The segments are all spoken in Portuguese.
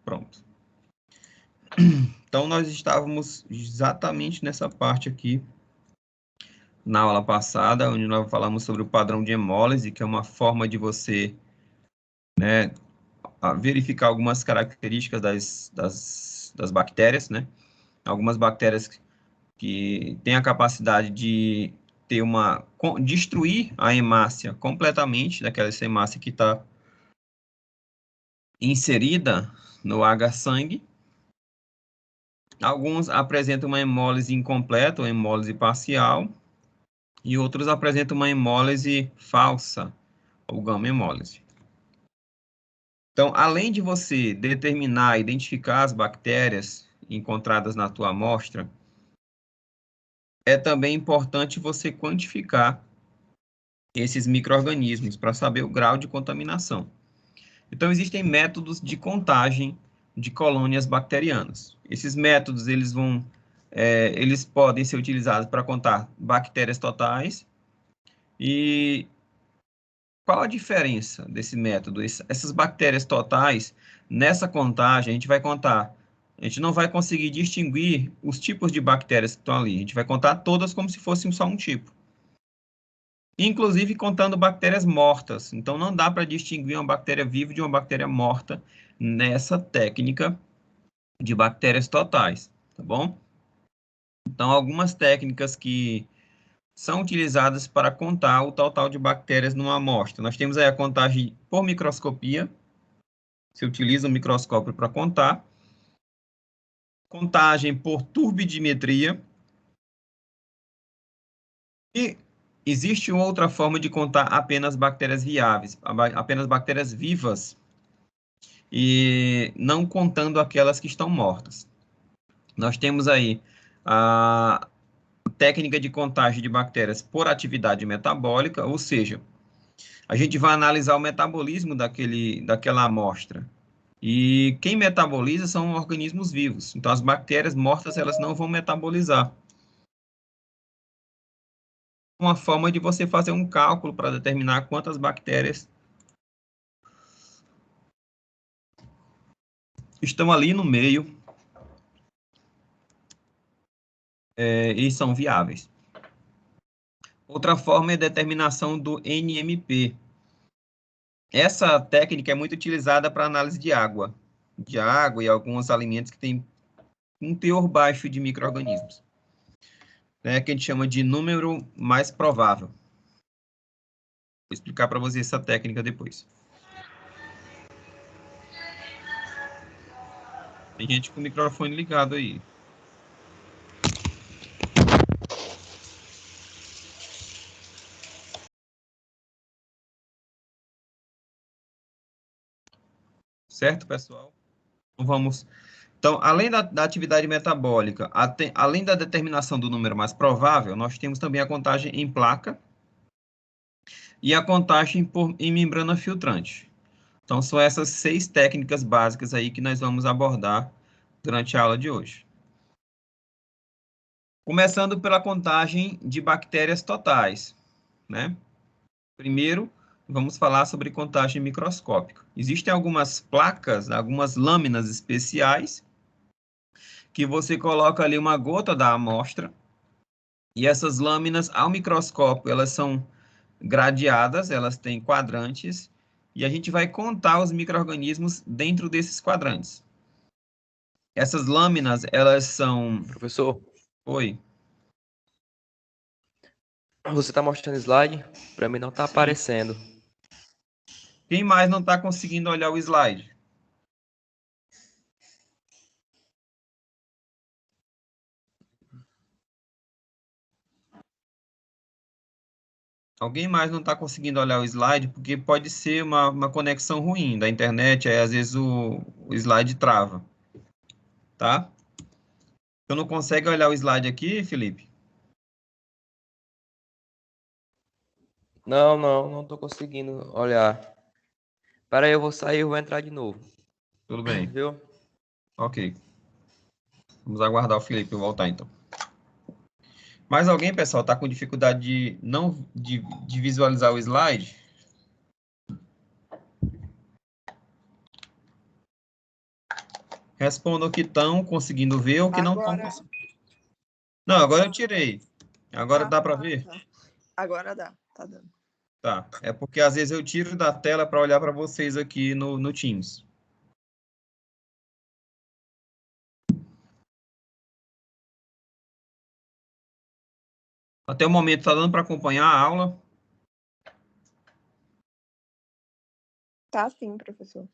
Pronto. Então, nós estávamos exatamente nessa parte aqui, na aula passada, onde nós falamos sobre o padrão de hemólise, que é uma forma de você, né, verificar algumas características das bactérias, né? Algumas bactérias que têm a capacidade de destruir a hemácia completamente, daquela hemácia que está inserida no H-sangue. Alguns apresentam uma hemólise incompleta, ou hemólise parcial, e outros apresentam uma hemólise falsa, ou gama-hemólise. Então, além de você determinar, identificar as bactérias encontradas na tua amostra, é também importante você quantificar esses micro-organismos para saber o grau de contaminação. Então, existem métodos de contagem de colônias bacterianas. Esses métodos, eles podem ser utilizados para contar bactérias totais. E qual a diferença desse método? Essas bactérias totais, nessa contagem, a gente não vai conseguir distinguir os tipos de bactérias que estão ali. A gente vai contar todas como se fossem só um tipo. Inclusive contando bactérias mortas. Então, não dá para distinguir uma bactéria viva de uma bactéria morta nessa técnica de bactérias totais, tá bom? Então, algumas técnicas que são utilizadas para contar o total de bactérias numa amostra. Nós temos aí a contagem por microscopia. Você utiliza o microscópio para contar. Contagem por turbidimetria. E existe outra forma de contar apenas bactérias viáveis, apenas bactérias vivas, e não contando aquelas que estão mortas. Nós temos aí a técnica de contagem de bactérias por atividade metabólica, ou seja, a gente vai analisar o metabolismo daquela amostra. E quem metaboliza são organismos vivos. Então, as bactérias mortas, elas não vão metabolizar. Uma forma de você fazer um cálculo para determinar quantas bactérias estão ali no meio e são viáveis. Outra forma é a determinação do NMP. Essa técnica é muito utilizada para análise de água e alguns alimentos que têm um teor baixo de micro-organismos, né, que a gente chama de número mais provável. Vou explicar para você essa técnica depois. Tem gente com o microfone ligado aí. Certo, pessoal? Então, vamos. Então, além da atividade metabólica, além da determinação do número mais provável, nós temos também a contagem em placa e a contagem em membrana filtrante. Então, são essas 6 técnicas básicas aí que nós vamos abordar durante a aula de hoje. Começando pela contagem de bactérias totais, né? Primeiro, vamos falar sobre contagem microscópica. Existem algumas placas, algumas lâminas especiais, que você coloca ali uma gota da amostra, e essas lâminas, ao microscópio, elas são gradeadas, elas têm quadrantes, e a gente vai contar os micro-organismos dentro desses quadrantes. Essas lâminas, elas são... Professor? Oi. Você está mostrando slide? Para mim não está aparecendo. Quem mais não está conseguindo olhar o slide? Alguém mais não está conseguindo olhar o slide, porque pode ser uma conexão ruim da internet, aí às vezes o slide trava, tá? Tu não consegue olhar o slide aqui, Felipe? Não estou conseguindo olhar. Espera aí, eu vou sair e vou entrar de novo. Tudo bem. Viu? Ok. Vamos aguardar o Felipe voltar, então. Mais alguém, pessoal, está com dificuldade de visualizar o slide? Respondam que estão conseguindo ver ou que não estão Agora- conseguindo. Não, agora eu tirei. Agora Ah, dá para tá, ver? tá. Agora dá, tá dando. Tá. É porque às vezes eu tiro da tela para olhar para vocês aqui no Teams. Até o momento está dando para acompanhar a aula. Tá sim, professor.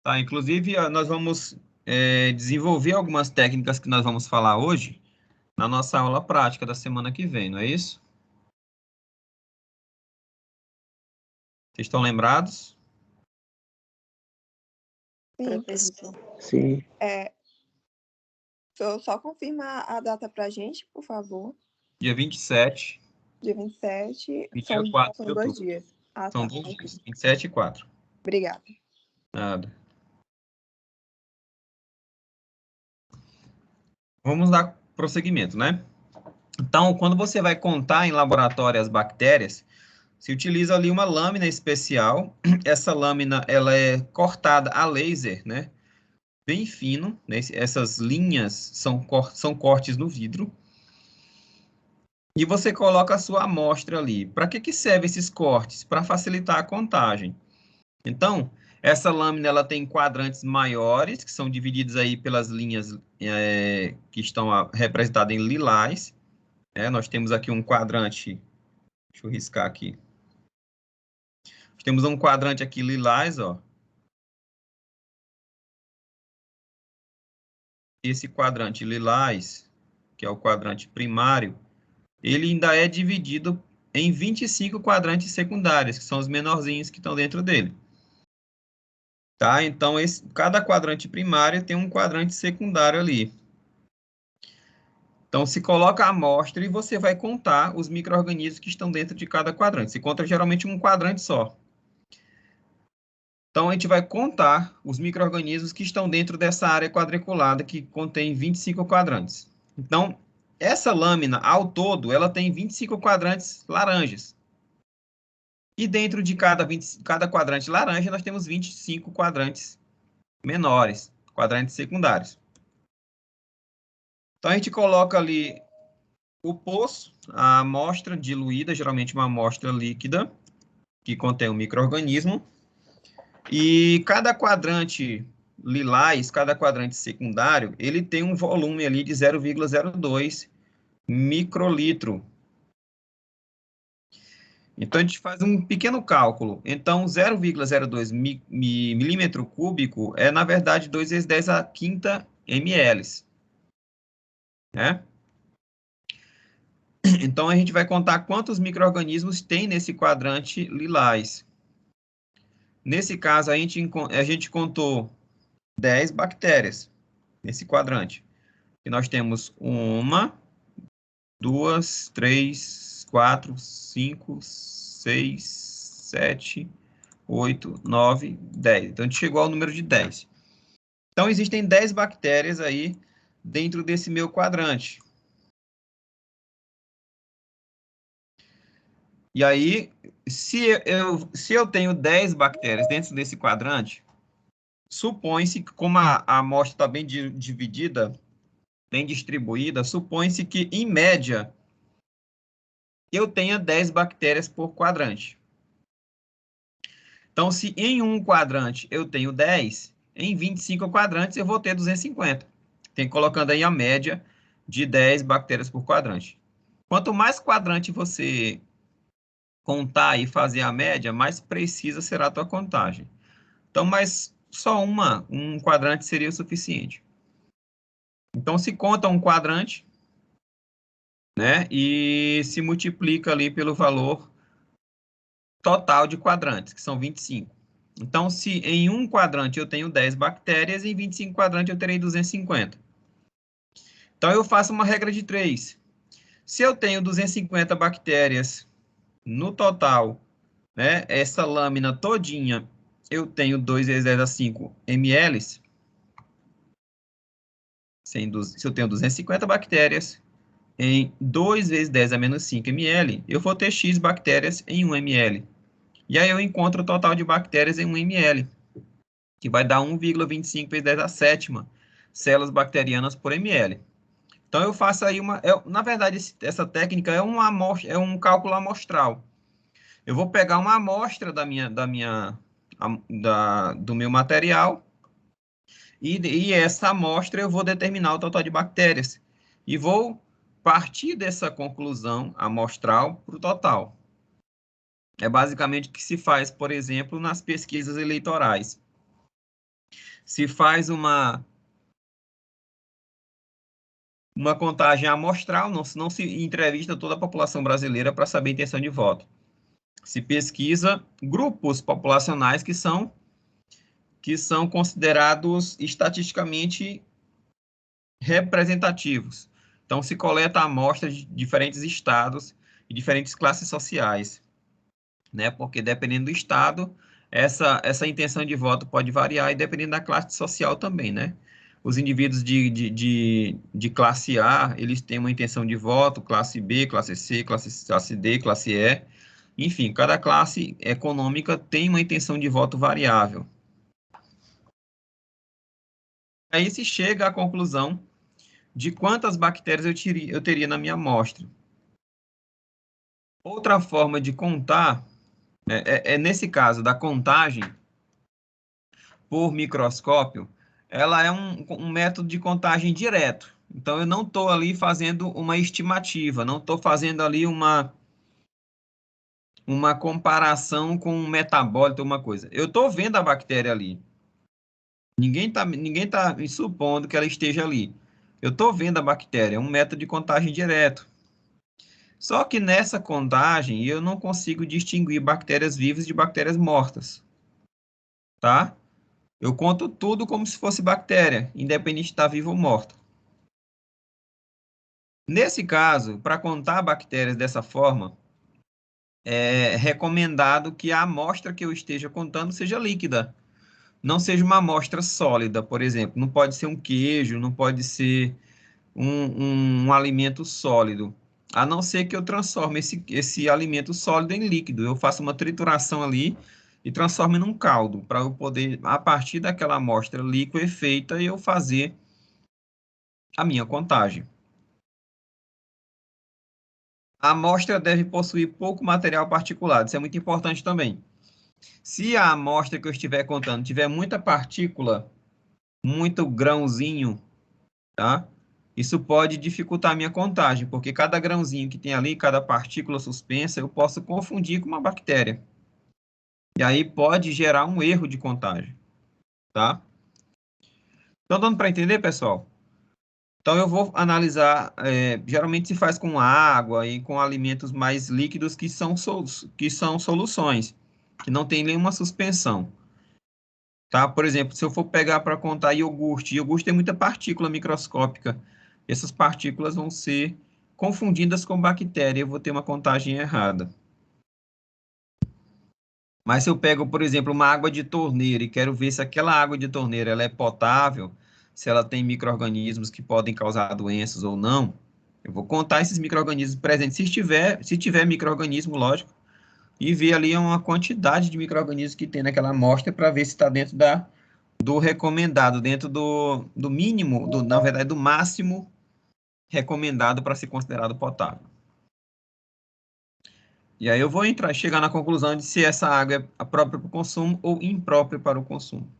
Tá, inclusive, nós vamos desenvolver algumas técnicas que nós vamos falar hoje na nossa aula prática da semana que vem, não é isso? Vocês estão lembrados? Sim, professor. Sim. Só confirma a data pra gente, por favor. Dia 27. Dia 27. E dia São 4 de 2 outubro. dias. Ah, São tá. 2 dias, 27 e 4. Obrigada. Nada. Vamos dar prosseguimento, né? Então, quando você vai contar em laboratório as bactérias, se utiliza ali uma lâmina especial. Essa lâmina, ela é cortada a laser, né? Bem fino, né? Essas linhas são cortes no vidro. E você coloca a sua amostra ali. Para que servem esses cortes? Para facilitar a contagem. Então, essa lâmina ela tem quadrantes maiores, que são divididos aí pelas linhas que estão representadas em lilás. Nós temos aqui um quadrante, deixa eu riscar aqui. Temos um quadrante aqui lilás, ó. Esse quadrante lilás, que é o quadrante primário, ele ainda é dividido em 25 quadrantes secundários, que são os menorzinhos que estão dentro dele. Tá? Então, cada quadrante primário tem um quadrante secundário ali. Então, se coloca a amostra e você vai contar os micro-organismos que estão dentro de cada quadrante. Se conta geralmente um quadrante só. Então, a gente vai contar os micro-organismos que estão dentro dessa área quadriculada que contém 25 quadrantes. Então, essa lâmina, ao todo, ela tem 25 quadrantes laranjas. E dentro de cada quadrante laranja, nós temos 25 quadrantes menores, quadrantes secundários. Então, a gente coloca ali o poço, a amostra diluída, geralmente uma amostra líquida, que contém um micro-organismo. E cada quadrante lilás, cada quadrante secundário, ele tem um volume ali de 0,02 microlitro. Então, a gente faz um pequeno cálculo. Então, 0,02 milímetro cúbico é, na verdade, 2 vezes 10 a quinta ml. Né? Então, a gente vai contar quantos micro-organismos tem nesse quadrante lilás. Nesse caso, a gente contou 10 bactérias nesse quadrante. E nós temos 1, 2, 3, 4, 5, 6, 7, 8, 9, 10. Então, a gente chegou ao número de 10. Então, existem 10 bactérias aí dentro desse meu quadrante. E aí, se eu tenho 10 bactérias dentro desse quadrante, supõe-se que, como a amostra está bem dividida, bem distribuída, supõe-se que, em média, eu tenha 10 bactérias por quadrante. Então, se em um quadrante eu tenho 10, em 25 quadrantes eu vou ter 250. Tem colocando aí a média de 10 bactérias por quadrante. Quanto mais quadrante você contar e fazer a média, mais precisa será a tua contagem. Então, mas só um quadrante seria o suficiente. Então, se conta um quadrante, né, e se multiplica ali pelo valor total de quadrantes, que são 25. Então, se em um quadrante eu tenho 10 bactérias, em 25 quadrantes eu terei 250. Então, eu faço uma regra de 3. Se eu tenho 250 bactérias no total, né, essa lâmina todinha, eu tenho 2 vezes 10 a 5 ml. Se eu tenho 250 bactérias, em 2 vezes 10 a menos 5 ml, eu vou ter X bactérias em 1 ml. E aí eu encontro o total de bactérias em 1 ml, que vai dar 1,25 vezes 10 a sétima células bacterianas por ml. Então, eu faço aí na verdade, essa técnica é uma amostra, é um cálculo amostral. Eu vou pegar uma amostra do meu material e essa amostra eu vou determinar o total de bactérias. E vou partir dessa conclusão amostral para o total. É basicamente o que se faz, por exemplo, nas pesquisas eleitorais. Se faz uma contagem amostral, não se entrevista toda a população brasileira para saber a intenção de voto. Se pesquisa grupos populacionais que são considerados estatisticamente representativos. Então, se coleta amostras de diferentes estados e diferentes classes sociais, né? Porque dependendo do estado, essa intenção de voto pode variar e dependendo da classe social também, né? Os indivíduos de classe A, eles têm uma intenção de voto, classe B, classe C, classe D, classe E. Enfim, cada classe econômica tem uma intenção de voto variável. Aí se chega à conclusão de quantas bactérias eu teria na minha amostra. Outra forma de contar, nesse caso da contagem por microscópio, ela é um método de contagem direto. Então, eu não estou ali fazendo uma estimativa, não estou fazendo ali uma comparação com um metabólito, uma coisa. Eu estou vendo a bactéria ali. Ninguém tá me supondo que ela esteja ali. Eu estou vendo a bactéria, é um método de contagem direto. Só que nessa contagem, eu não consigo distinguir bactérias vivas de bactérias mortas. Tá? Eu conto tudo como se fosse bactéria, independente de estar viva ou morta. Nesse caso, para contar bactérias dessa forma, é recomendado que a amostra que eu esteja contando seja líquida. Não seja uma amostra sólida, por exemplo. Não pode ser um queijo, não pode ser um alimento sólido. A não ser que eu transforme esse alimento sólido em líquido. Eu faço uma trituração ali e transforme num caldo, para eu poder, a partir daquela amostra liquefeita, eu fazer a minha contagem. A amostra deve possuir pouco material particulado, isso é muito importante também. Se a amostra que eu estiver contando tiver muita partícula, muito grãozinho, tá? Isso pode dificultar a minha contagem, porque cada grãozinho que tem ali, cada partícula suspensa, eu posso confundir com uma bactéria. E aí pode gerar um erro de contagem, tá? Então, dando para entender, pessoal? Então, eu vou analisar, geralmente se faz com água e com alimentos mais líquidos que são soluções, que não tem nenhuma suspensão. Tá? Por exemplo, se eu for pegar para contar iogurte tem muita partícula microscópica. Essas partículas vão ser confundidas com bactéria, eu vou ter uma contagem errada. Mas se eu pego, por exemplo, uma água de torneira e quero ver se aquela água de torneira ela é potável, se ela tem micro-organismos que podem causar doenças ou não, eu vou contar esses micro-organismos presentes, se tiver micro-organismo, lógico, e ver ali uma quantidade de micro-organismos que tem naquela amostra para ver se está dentro do recomendado, dentro do mínimo, na verdade, do máximo recomendado para ser considerado potável. E aí eu vou chegar na conclusão de se essa água é própria para o consumo ou imprópria para o consumo.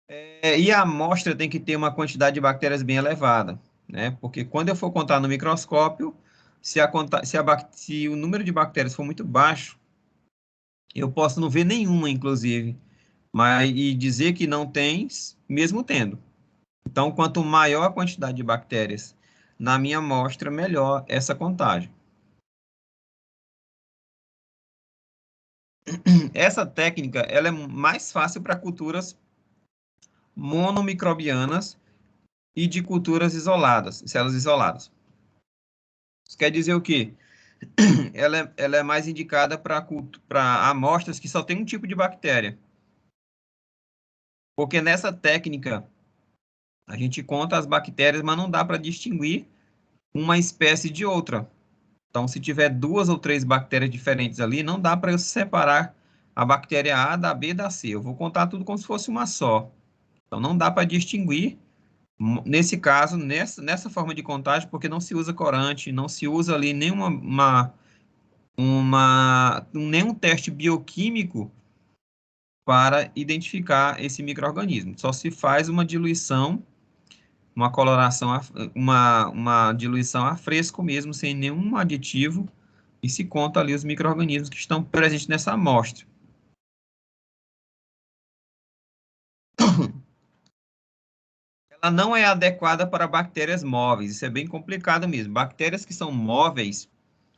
E a amostra tem que ter uma quantidade de bactérias bem elevada, né? Porque quando eu for contar no microscópio, se o número de bactérias for muito baixo, eu posso não ver nenhuma, inclusive, e dizer que não tem, mesmo tendo. Então, quanto maior a quantidade de bactérias na minha amostra, melhor essa contagem. Essa técnica ela é mais fácil para culturas monomicrobianas e de culturas isoladas, células isoladas. Isso quer dizer o quê? Ela é mais indicada para amostras que só tem um tipo de bactéria. Porque nessa técnica, a gente conta as bactérias, mas não dá para distinguir uma espécie de outra. Então, se tiver 2 ou 3 bactérias diferentes ali, não dá para eu separar a bactéria A da B da C. Eu vou contar tudo como se fosse uma só. Então, não dá para distinguir, nesse caso, nessa forma de contagem, porque não se usa corante, não se usa ali nenhum teste bioquímico para identificar esse micro-organismo. Só se faz uma diluição, uma coloração, uma diluição a fresco mesmo, sem nenhum aditivo, e se conta ali os micro-organismos que estão presentes nessa amostra. Ela não é adequada para bactérias móveis, isso é bem complicado mesmo. Bactérias que são móveis,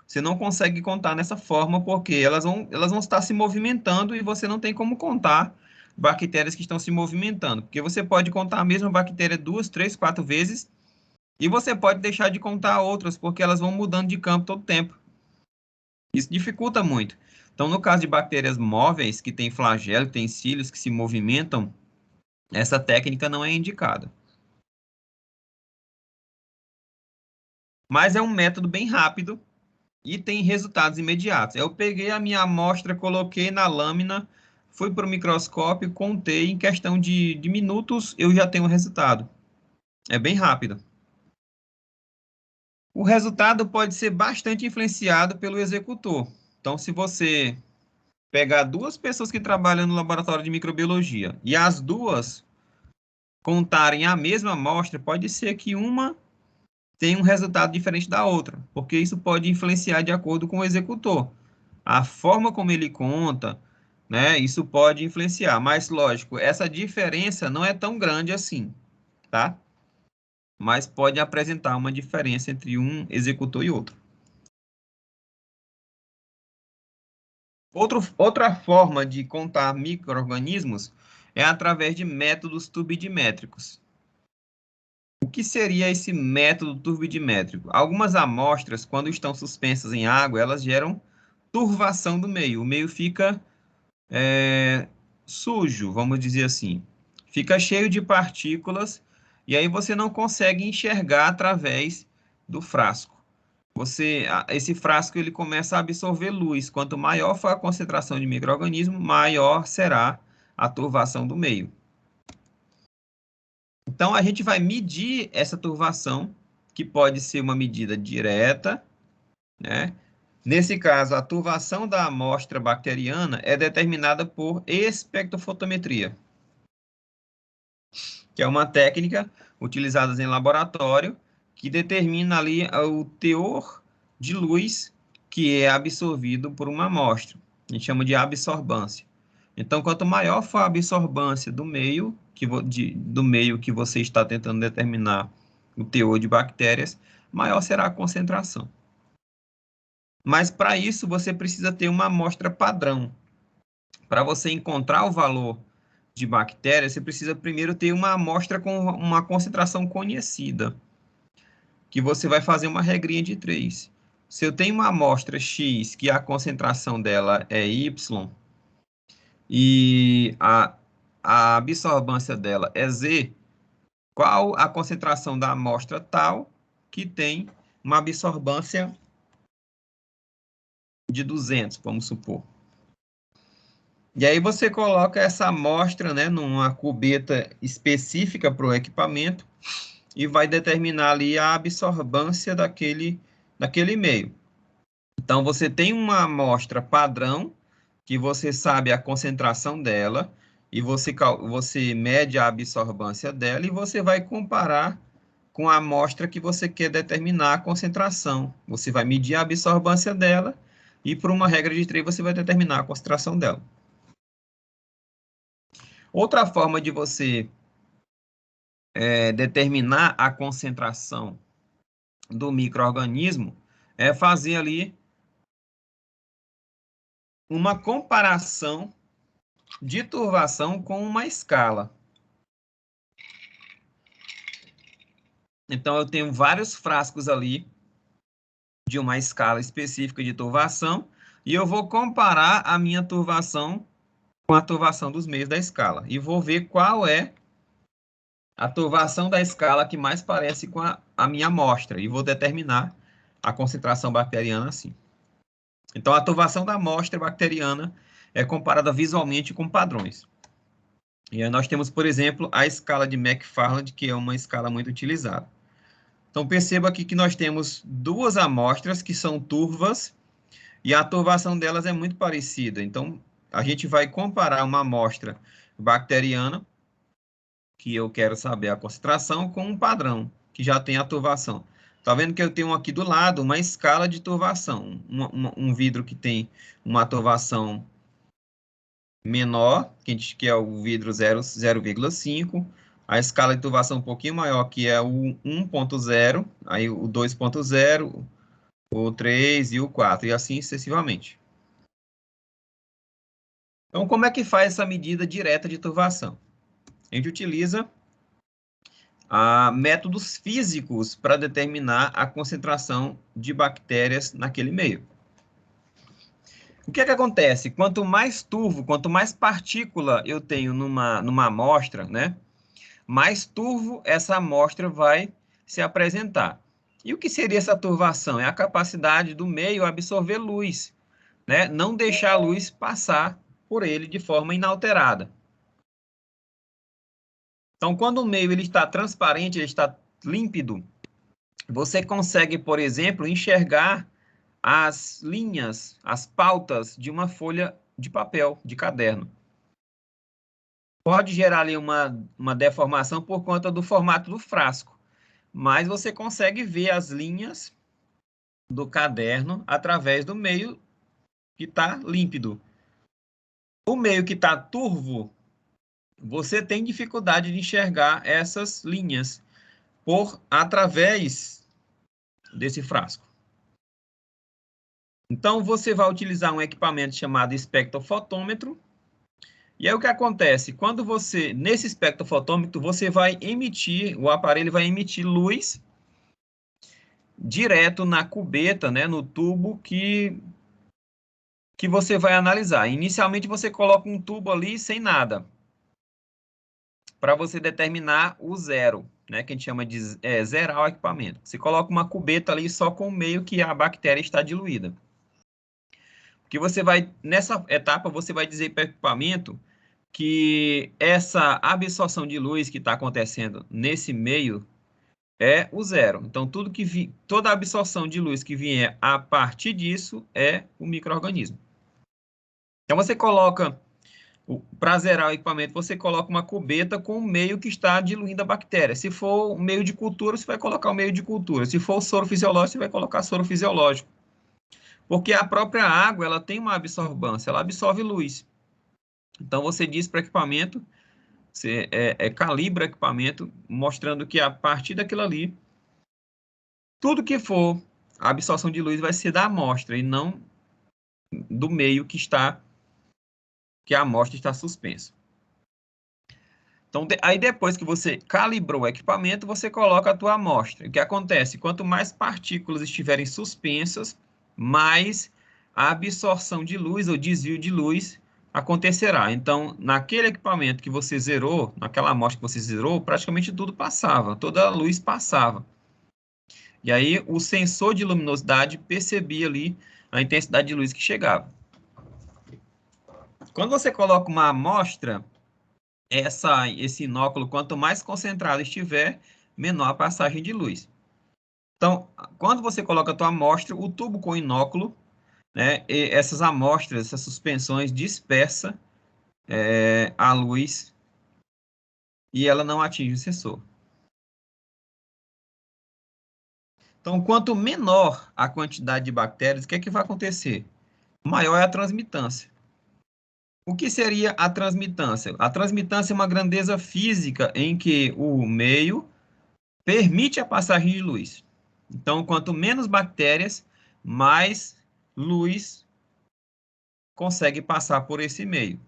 você não consegue contar nessa forma, porque elas vão estar se movimentando e você não tem como contar bactérias que estão se movimentando, porque você pode contar a mesma bactéria 2, 3, 4 vezes, e você pode deixar de contar outras, porque elas vão mudando de campo todo tempo. Isso dificulta muito. Então, no caso de bactérias móveis, que têm flagelo, têm cílios, que se movimentam, essa técnica não é indicada. Mas é um método bem rápido e tem resultados imediatos. Eu peguei a minha amostra, coloquei na lâmina, fui para o microscópio, contei, em questão de minutos eu já tenho o resultado. É bem rápido. O resultado pode ser bastante influenciado pelo executor. Então, se você pegar 2 pessoas que trabalham no laboratório de microbiologia e as duas contarem a mesma amostra, pode ser que uma tenha um resultado diferente da outra, porque isso pode influenciar de acordo com o executor. A forma como ele conta, né, isso pode influenciar, mas lógico, essa diferença não é tão grande assim, tá? Mas pode apresentar uma diferença entre um executor e outro. Outra forma de contar micro-organismos é através de métodos turbidimétricos. O que seria esse método turbidimétrico? Algumas amostras, quando estão suspensas em água, elas geram turvação do meio. O meio fica sujo, vamos dizer assim. Fica cheio de partículas e aí você não consegue enxergar através do frasco. Esse frasco ele começa a absorver luz. Quanto maior for a concentração de micro-organismo, maior será a turvação do meio. Então, a gente vai medir essa turvação, que pode ser uma medida direta, né? Nesse caso, a turvação da amostra bacteriana é determinada por espectrofotometria, que é uma técnica utilizada em laboratório que determina ali o teor de luz que é absorvido por uma amostra. A gente chama de absorbância. Então, quanto maior for a absorbância do meio que você está tentando determinar o teor de bactérias, maior será a concentração. Mas para isso você precisa ter uma amostra padrão. Para você encontrar o valor de bactérias, você precisa primeiro ter uma amostra com uma concentração conhecida, que você vai fazer uma regrinha de 3. Se eu tenho uma amostra X, que a concentração dela é Y, e a absorbância dela é Z, qual a concentração da amostra tal que tem uma absorbância de 200, vamos supor. E aí você coloca essa amostra, né, numa cubeta específica para o equipamento e vai determinar ali a absorbância daquele meio. Então, você tem uma amostra padrão, que você sabe a concentração dela, e você mede a absorbância dela, e você vai comparar com a amostra que você quer determinar a concentração. Você vai medir a absorbância dela, e por uma regra de 3, você vai determinar a concentração dela. Outra forma de você determinar a concentração do micro-organismo é fazer ali uma comparação de turvação com uma escala. Então, eu tenho vários frascos ali de uma escala específica de turvação e eu vou comparar a minha turvação com a turvação dos meios da escala e vou ver qual é a turvação da escala que mais parece com a minha amostra e vou determinar a concentração bacteriana assim. Então, a turvação da amostra bacteriana é comparada visualmente com padrões. E aí nós temos, por exemplo, a escala de McFarland, que é uma escala muito utilizada. Então, perceba aqui que nós temos duas amostras que são turvas, e a turvação delas é muito parecida. Então, a gente vai comparar uma amostra bacteriana, que eu quero saber a concentração, com um padrão, que já tem a turvação. Está vendo que eu tenho aqui do lado uma escala de turvação. Um vidro que tem uma turvação menor, que é o vidro 0,5. A escala de turvação um pouquinho maior, que é o 1.0, aí o 2.0, o 3 e o 4, e assim sucessivamente. Então, como é que faz essa medida direta de turvação? A gente utiliza métodos físicos para determinar a concentração de bactérias naquele meio. O que é que acontece? Quanto mais turvo, quanto mais partícula eu tenho numa amostra, né, mais turvo essa amostra vai se apresentar. E o que seria essa turvação? É a capacidade do meio absorver luz, né, não deixar a luz passar por ele de forma inalterada. Então, quando o meio ele está transparente, ele está límpido, você consegue, por exemplo, enxergar as linhas, as pautas de uma folha de papel, de caderno. Pode gerar ali uma deformação por conta do formato do frasco, mas você consegue ver as linhas do caderno através do meio que está límpido. O meio que está turvo, você tem dificuldade de enxergar essas linhas através desse frasco. Então, você vai utilizar um equipamento chamado espectrofotômetro. E aí o que acontece? Quando nesse espectrofotômetro, o aparelho vai emitir luz direto na cubeta, né, no tubo que você vai analisar. Inicialmente, você coloca um tubo ali sem nada, para você determinar o zero, né, que a gente chama de zerar o equipamento. Você coloca uma cubeta ali só com o meio que a bactéria está diluída. Nessa etapa, você vai dizer para o equipamento que essa absorção de luz que está acontecendo nesse meio é o zero. Então, toda a absorção de luz que vier a partir disso é o micro-organismo. Então, você coloca, para zerar o equipamento, você coloca uma cubeta com o meio que está diluindo a bactéria. Se for o meio de cultura, você vai colocar o meio de cultura. Se for o soro fisiológico, você vai colocar soro fisiológico. Porque a própria água, ela tem uma absorvância, ela absorve luz. Então, você diz para o equipamento, você calibra o equipamento, mostrando que a partir daquilo ali, tudo que for a absorção de luz vai ser da amostra e não do meio que a amostra está suspensa. Então, aí depois que você calibrou o equipamento, você coloca a tua amostra. O que acontece? Quanto mais partículas estiverem suspensas, mais a absorção de luz ou desvio de luz acontecerá. Então, naquele equipamento que você zerou, naquela amostra que você zerou, praticamente tudo passava, toda a luz passava. E aí o sensor de luminosidade percebia ali a intensidade de luz que chegava. Quando você coloca uma amostra, esse inóculo, quanto mais concentrado estiver, menor a passagem de luz. Então, quando você coloca a tua amostra, o tubo com inóculo, né, essas amostras, essas suspensões dispersa a luz e ela não atinge o sensor. Então, quanto menor a quantidade de bactérias, o que é que vai acontecer? Maior é a transmitância. O que seria a transmitância? A transmitância é uma grandeza física em que o meio permite a passagem de luz. Então, quanto menos bactérias, mais luz consegue passar por esse meio,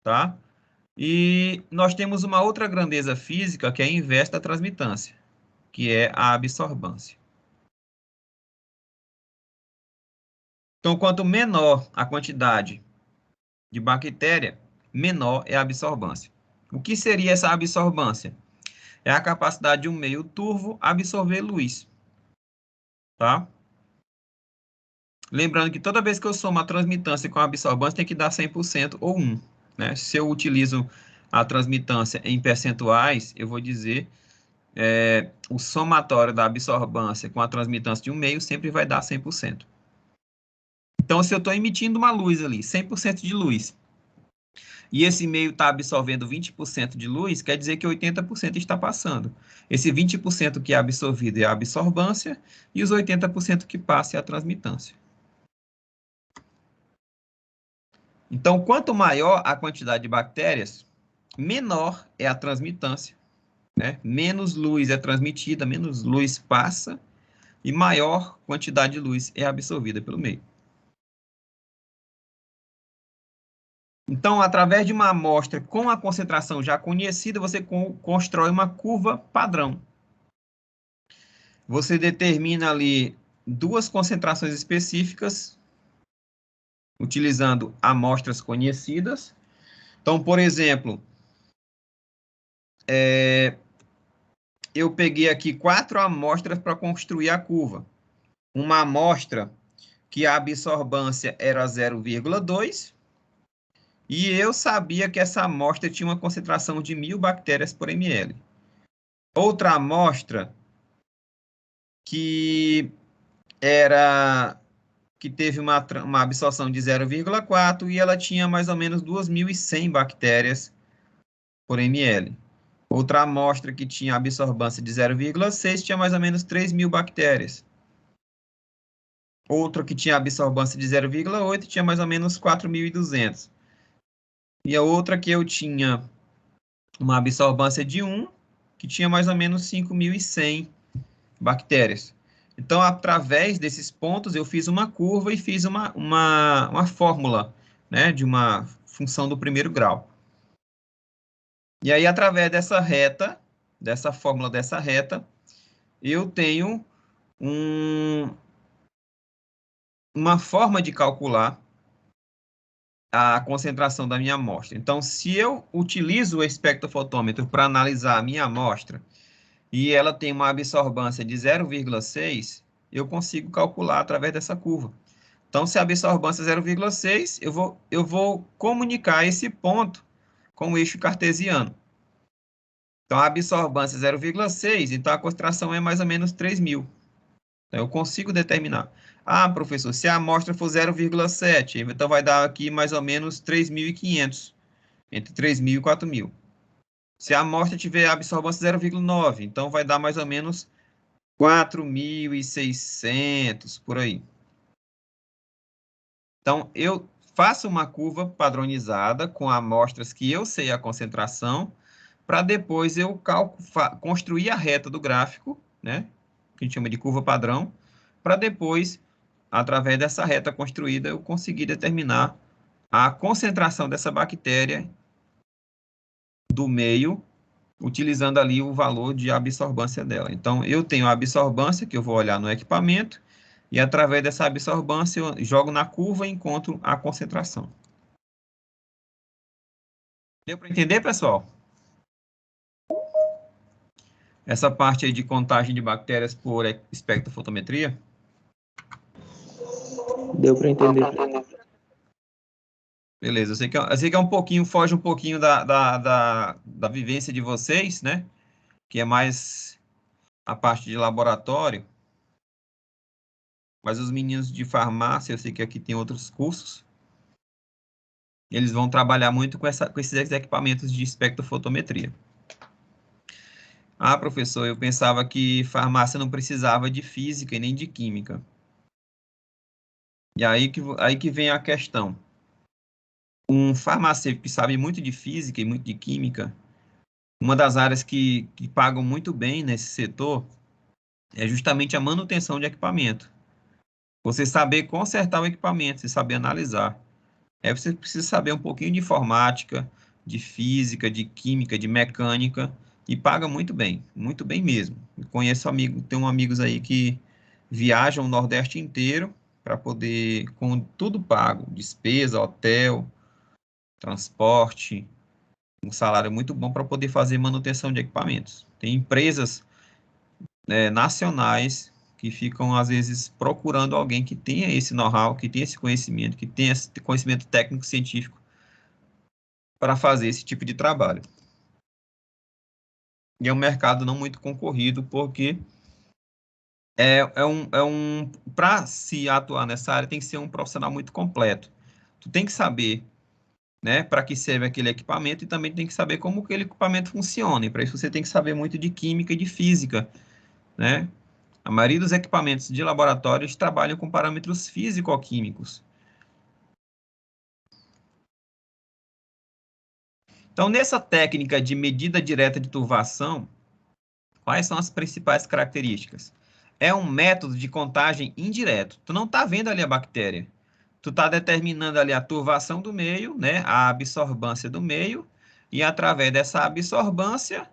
tá? E nós temos uma outra grandeza física que é a inversa da transmitância, que é a absorbância. Então, quanto menor a quantidade de bactéria, menor é a absorbância. O que seria essa absorbância? É a capacidade de um meio turvo absorver luz, tá? Lembrando que toda vez que eu somo a transmitância com a absorbância, tem que dar 100% ou 1, né? Se eu utilizo a transmitância em percentuais, eu vou dizer o somatório da absorvância com a transmitância de 1/2 sempre vai dar 100%. Então, se eu estou emitindo uma luz ali, 100% de luz, e esse meio está absorvendo 20% de luz, quer dizer que 80% está passando. Esse 20% que é absorvido é a absorvância, e os 80% que passa é a transmitância. Então, quanto maior a quantidade de bactérias, menor é a transmitância, né? Menos luz é transmitida, menos luz passa, e maior quantidade de luz é absorvida pelo meio. Então, através de uma amostra com a concentração já conhecida, você constrói uma curva padrão. Você determina ali duas concentrações específicas, utilizando amostras conhecidas. Então, por exemplo, eu peguei aqui 4 amostras para construir a curva. Uma amostra que a absorvância era 0,2, e eu sabia que essa amostra tinha uma concentração de 1.000 bactérias por ml. Outra amostra que teve uma absorção de 0,4 e ela tinha mais ou menos 2.100 bactérias por ml. Outra amostra que tinha absorvância de 0,6 tinha mais ou menos 3.000 bactérias. Outra que tinha absorvância de 0,8 tinha mais ou menos 4.200. E a outra que eu tinha uma absorvância de 1, que tinha mais ou menos 5.100 bactérias. Então, através desses pontos, eu fiz uma curva e fiz uma fórmula, né, de uma função do primeiro grau. E aí, através dessa reta, dessa fórmula dessa reta, eu tenho uma forma de calcular a concentração da minha amostra. Então, se eu utilizo o espectrofotômetro para analisar a minha amostra e ela tem uma absorvância de 0,6, eu consigo calcular através dessa curva. Então, se a absorvância é 0,6, eu vou comunicar esse ponto com o eixo cartesiano. Então, a absorvância é 0,6, então a concentração é mais ou menos 3.000. Então, eu consigo determinar. Ah, professor, se a amostra for 0,7, então vai dar aqui mais ou menos 3.500, entre 3.000 e 4.000. Se a amostra tiver absorvância 0,9, então vai dar mais ou menos 4.600, por aí. Então, eu faço uma curva padronizada com amostras que eu sei a concentração, para depois eu construir a reta do gráfico, né, que a gente chama de curva padrão, para depois, através dessa reta construída, eu conseguir determinar a concentração dessa bactéria do meio, utilizando ali o valor de absorvância dela. Então, eu tenho a absorvância, que eu vou olhar no equipamento, e através dessa absorvância eu jogo na curva e encontro a concentração. Deu para entender, pessoal? Essa parte aí de contagem de bactérias por espectrofotometria? Deu para entender. Beleza, eu sei que é um pouquinho, foge um pouquinho da vivência de vocês, né? Que é mais a parte de laboratório. Mas os meninos de farmácia, eu sei que aqui tem outros cursos. Eles vão trabalhar muito com esses equipamentos de espectrofotometria. Ah, professor, eu pensava que farmácia não precisava de física e nem de química. E aí que vem a questão. Um farmacêutico que sabe muito de física e muito de química, uma das áreas que pagam muito bem nesse setor é justamente a manutenção de equipamento. Você saber consertar o equipamento, você saber analisar. Aí você precisa saber um pouquinho de informática, de física, de química, de mecânica, e paga muito bem mesmo. Tenho amigos aí que viajam o Nordeste inteiro para poder, com tudo pago, despesa, hotel, transporte, um salário muito bom para poder fazer manutenção de equipamentos. Tem empresas nacionais que ficam, às vezes, procurando alguém que tenha esse know-how, que tenha esse conhecimento, que tenha esse conhecimento técnico-científico para fazer esse tipo de trabalho. E é um mercado não muito concorrido, porque para se atuar nessa área, tem que ser um profissional muito completo. Tu tem que saber, né, para que serve aquele equipamento e também tem que saber como aquele equipamento funciona. E para isso você tem que saber muito de química e de física, né? A maioria dos equipamentos de laboratórios trabalham com parâmetros físico-químicos. Então, nessa técnica de medida direta de turvação, quais são as principais características? É um método de contagem indireto. Tu não está vendo ali a bactéria. Tu está determinando ali a turvação do meio, né, a absorvância do meio, e através dessa absorvância,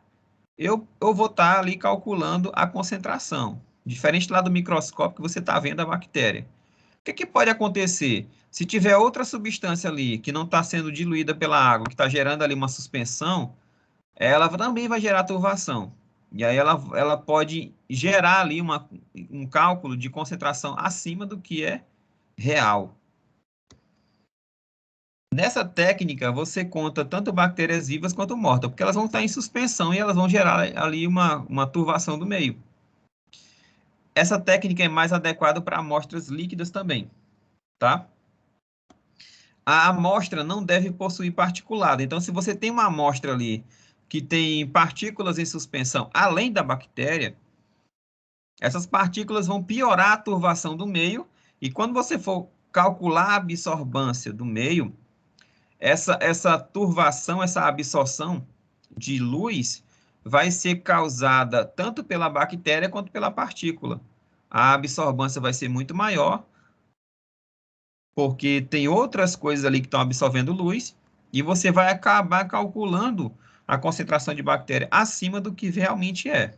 eu vou estar ali calculando a concentração. Diferente lá do microscópio que você está vendo a bactéria. O que pode acontecer? Se tiver outra substância ali que não está sendo diluída pela água, que está gerando ali uma suspensão, ela também vai gerar turvação. E aí ela pode gerar ali um cálculo de concentração acima do que é real. Nessa técnica, você conta tanto bactérias vivas quanto mortas, porque elas vão estar em suspensão e elas vão gerar ali uma turvação do meio. Essa técnica é mais adequada para amostras líquidas também, tá? A amostra não deve possuir particulado. Então, se você tem uma amostra ali que tem partículas em suspensão além da bactéria, essas partículas vão piorar a turvação do meio, e quando você for calcular a absorvância do meio, essa turvação, essa absorção de luz vai ser causada tanto pela bactéria quanto pela partícula. A absorvância vai ser muito maior, porque tem outras coisas ali que estão absorvendo luz, e você vai acabar calculando a concentração de bactéria acima do que realmente é.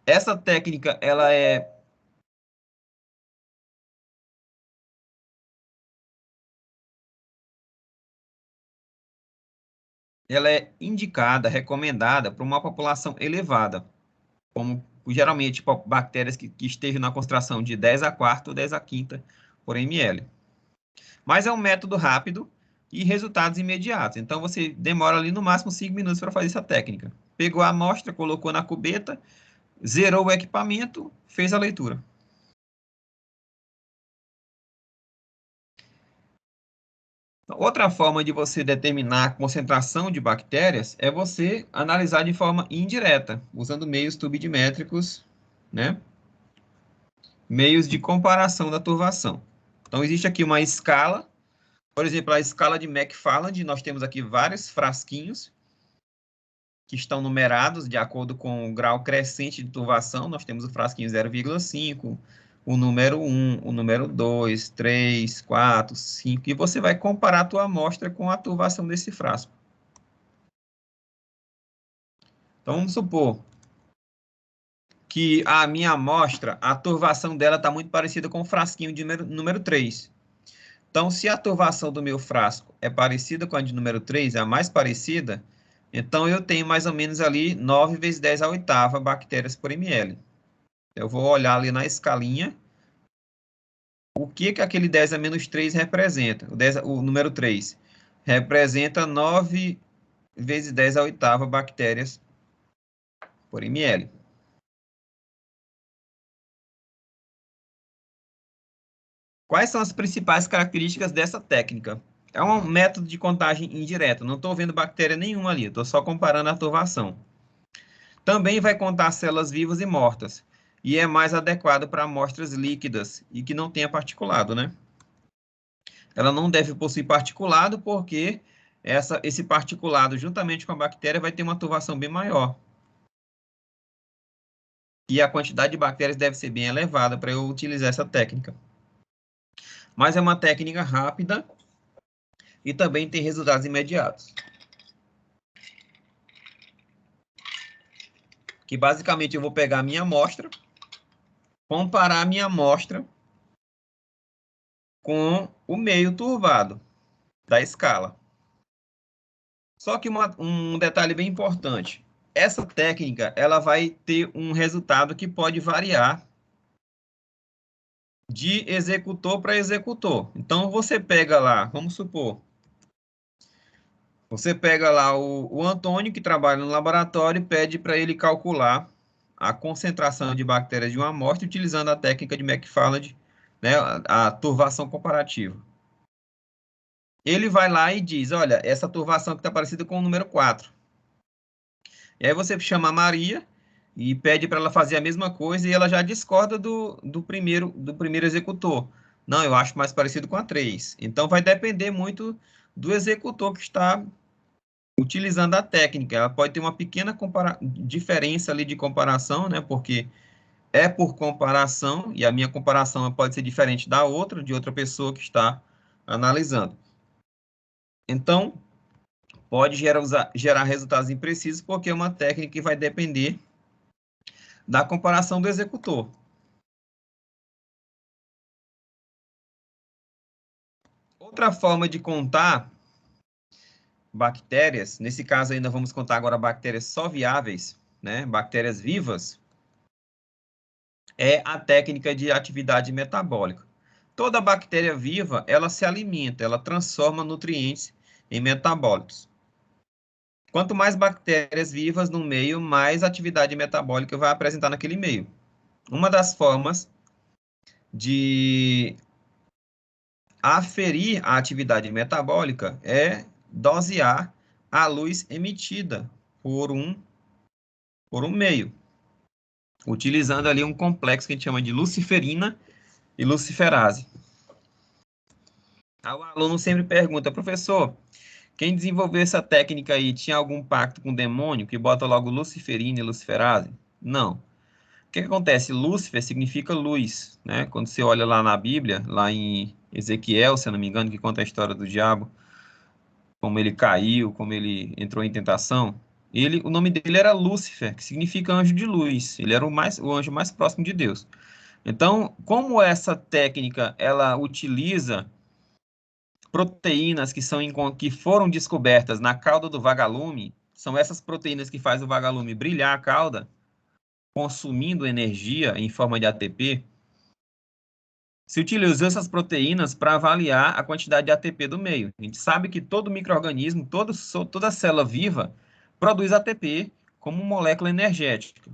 Essa técnica, ela é indicada, recomendada para uma população elevada, como geralmente bactérias que estejam na concentração de 10 a quarta ou 10 a quinta por ml. Mas é um método rápido e resultados imediatos. Então, você demora ali no máximo 5 minutos para fazer essa técnica. Pegou a amostra, colocou na cubeta, zerou o equipamento, fez a leitura. Outra forma de você determinar a concentração de bactérias é você analisar de forma indireta, usando meios turbidimétricos, né? Meios de comparação da turvação. Então, existe aqui uma escala, por exemplo, a escala de McFarland, nós temos aqui vários frasquinhos que estão numerados de acordo com o grau crescente de turvação. Nós temos o frasquinho 0,5, o número 1, o número 2, 3, 4, 5, e você vai comparar a tua amostra com a turvação desse frasco. Então, vamos supor que a minha amostra, a turvação dela está muito parecida com o frasquinho de número 3. Então, se a turvação do meu frasco é parecida com a de número 3, é a mais parecida, então eu tenho mais ou menos ali 9 vezes 10 à oitava bactérias por ml. Eu vou olhar ali na escalinha o que aquele 10 a menos 3 representa. O número 3 representa 9 vezes 10 à oitava bactérias por ml. Quais são as principais características dessa técnica? É um método de contagem indireta. Não estou vendo bactéria nenhuma ali, estou só comparando a turvação. Também vai contar células vivas e mortas, e é mais adequado para amostras líquidas e que não tenha particulado, né? Ela não deve possuir particulado porque esse particulado, juntamente com a bactéria, vai ter uma turvação bem maior. E a quantidade de bactérias deve ser bem elevada para eu utilizar essa técnica. Mas é uma técnica rápida e também tem resultados imediatos. Que basicamente eu vou pegar a minha amostra, comparar a minha amostra com o meio turvado da escala. Só que um detalhe bem importante. Essa técnica ela vai ter um resultado que pode variar de executor para executor. Então, você pega lá, vamos supor, Você pega lá o Antônio, que trabalha no laboratório, e pede para ele calcular a concentração de bactérias de uma amostra utilizando a técnica de McFarland, né, a turvação comparativa. Ele vai lá e diz, olha, essa turvação aqui está parecida com o número 4. E aí você chama a Maria e pede para ela fazer a mesma coisa e ela já discorda do primeiro executor. Não, eu acho mais parecido com a 3. Então vai depender muito do executor que está utilizando a técnica. Ela pode ter uma pequena diferença ali de comparação, né? Porque é por comparação, e a minha comparação pode ser diferente da outra, de outra pessoa que está analisando. Então, pode gerar resultados imprecisos, porque é uma técnica que vai depender da comparação do executor. Outra forma de contar bactérias, nesse caso ainda vamos contar agora bactérias só viáveis, né? Bactérias vivas, é a técnica de atividade metabólica. Toda bactéria viva, ela se alimenta, ela transforma nutrientes em metabólitos. Quanto mais bactérias vivas no meio, mais atividade metabólica vai apresentar naquele meio. Uma das formas de aferir a atividade metabólica é dosear a luz emitida por um meio, utilizando ali um complexo que a gente chama de luciferina e luciferase. O aluno sempre pergunta, professor, quem desenvolveu essa técnica aí tinha algum pacto com o demônio que bota logo luciferina e luciferase? Não. O que acontece? Lúcifer significa luz, né? Quando você olha lá na Bíblia, lá em Ezequiel, se eu não me engano, que conta a história do diabo, como ele caiu, como ele entrou em tentação, o nome dele era Lúcifer, que significa anjo de luz. Ele era o anjo mais próximo de Deus. Então, como essa técnica ela utiliza proteínas que foram descobertas na cauda do vagalume, são essas proteínas que fazem o vagalume brilhar a cauda, consumindo energia em forma de ATP, se utilizou essas proteínas para avaliar a quantidade de ATP do meio. A gente sabe que todo micro-organismo, toda célula viva, produz ATP como molécula energética.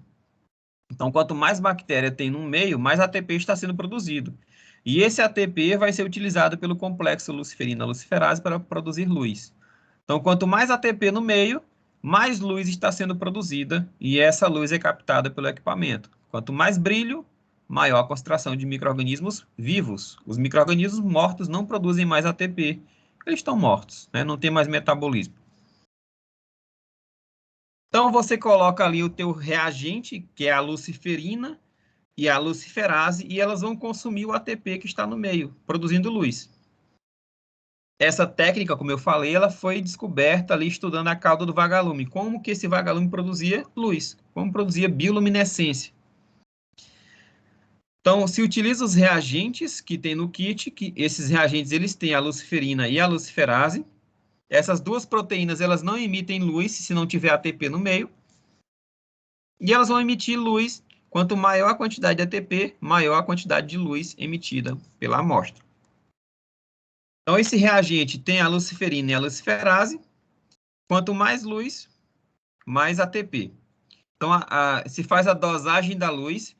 Então, quanto mais bactéria tem no meio, mais ATP está sendo produzido. E esse ATP vai ser utilizado pelo complexo luciferina-luciferase para produzir luz. Então, quanto mais ATP no meio, mais luz está sendo produzida e essa luz é captada pelo equipamento. Quanto mais brilho, maior a concentração de micro-organismos vivos. Os micro-organismos mortos não produzem mais ATP, eles estão mortos, né? Não tem mais metabolismo. Então, você coloca ali o teu reagente, que é a luciferina e a luciferase, e elas vão consumir o ATP que está no meio, produzindo luz. Essa técnica, como eu falei, ela foi descoberta ali estudando a cauda do vagalume. Como que esse vagalume produzia luz, como produzia bioluminescência. Então, se utiliza os reagentes que tem no kit, que esses reagentes eles têm a luciferina e a luciferase. Essas duas proteínas elas não emitem luz se não tiver ATP no meio. E elas vão emitir luz, quanto maior a quantidade de ATP, maior a quantidade de luz emitida pela amostra. Então, esse reagente tem a luciferina e a luciferase. Quanto mais luz, mais ATP. Então, se faz a dosagem da luz,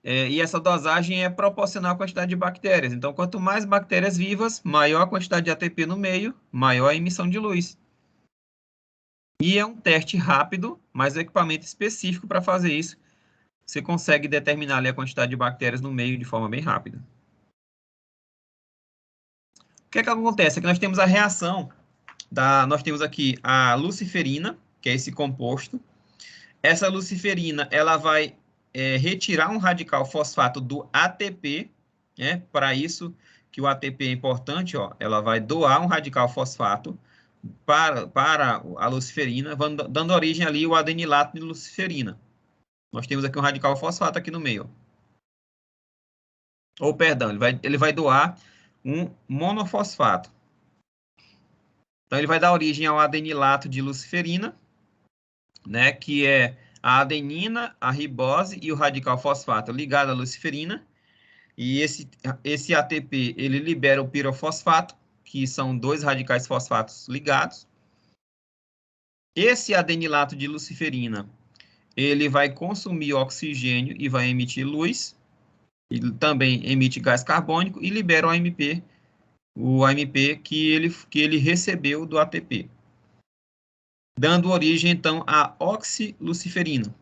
e essa dosagem é proporcional à quantidade de bactérias. Então, quanto mais bactérias vivas, maior a quantidade de ATP no meio, maior a emissão de luz. E é um teste rápido, mas é um equipamento específico para fazer isso. Você consegue determinar ali a quantidade de bactérias no meio de forma bem rápida. O que é que acontece? Aqui nós temos a reação, nós temos aqui a luciferina, que é esse composto. Essa luciferina, ela vai retirar um radical fosfato do ATP, né? Para isso que o ATP é importante, ó, ela vai doar um radical fosfato para a luciferina, dando origem ali ao adenilato de luciferina. Nós temos aqui um radical fosfato aqui no meio. Ou, perdão, ele vai doar um monofosfato. Então, ele vai dar origem ao adenilato de luciferina, né, que é a adenina, a ribose e o radical fosfato ligado à luciferina. E esse ATP, ele libera o pirofosfato, que são dois radicais fosfatos ligados. Esse adenilato de luciferina, ele vai consumir oxigênio e vai emitir luz, e também emite gás carbônico e libera o AMP que ele recebeu do ATP, dando origem, então, à oxiluciferina.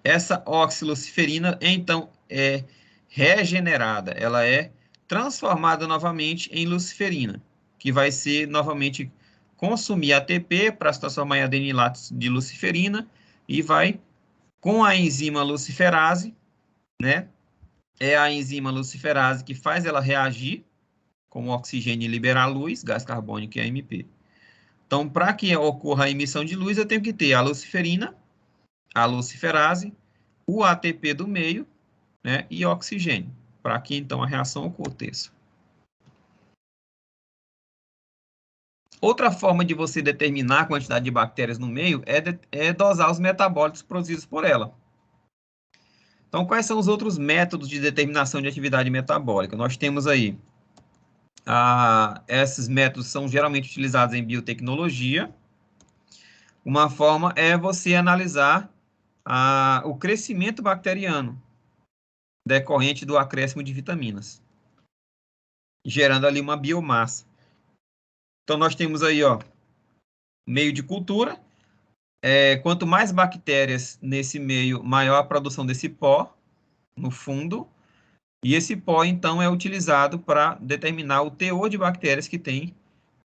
Essa oxiluciferina, então, é regenerada, ela é transformada novamente em luciferina, que vai ser novamente consumir ATP para se transformar em adenilato de luciferina e vai, com a enzima luciferase, né? É a enzima luciferase que faz ela reagir com o oxigênio e liberar luz, gás carbônico e AMP. Então, para que ocorra a emissão de luz, eu tenho que ter a luciferina, a luciferase, o ATP do meio, né, e oxigênio, para que então a reação aconteça. Outra forma de você determinar a quantidade de bactérias no meio é dosar os metabólitos produzidos por ela. Então, quais são os outros métodos de determinação de atividade metabólica? Nós temos aí, esses métodos são geralmente utilizados em biotecnologia. Uma forma é você analisar o crescimento bacteriano decorrente do acréscimo de vitaminas, gerando ali uma biomassa. Então, nós temos aí, ó, meio de cultura. Quanto mais bactérias nesse meio, maior a produção desse pó no fundo. E esse pó, então, é utilizado para determinar o teor de bactérias que tem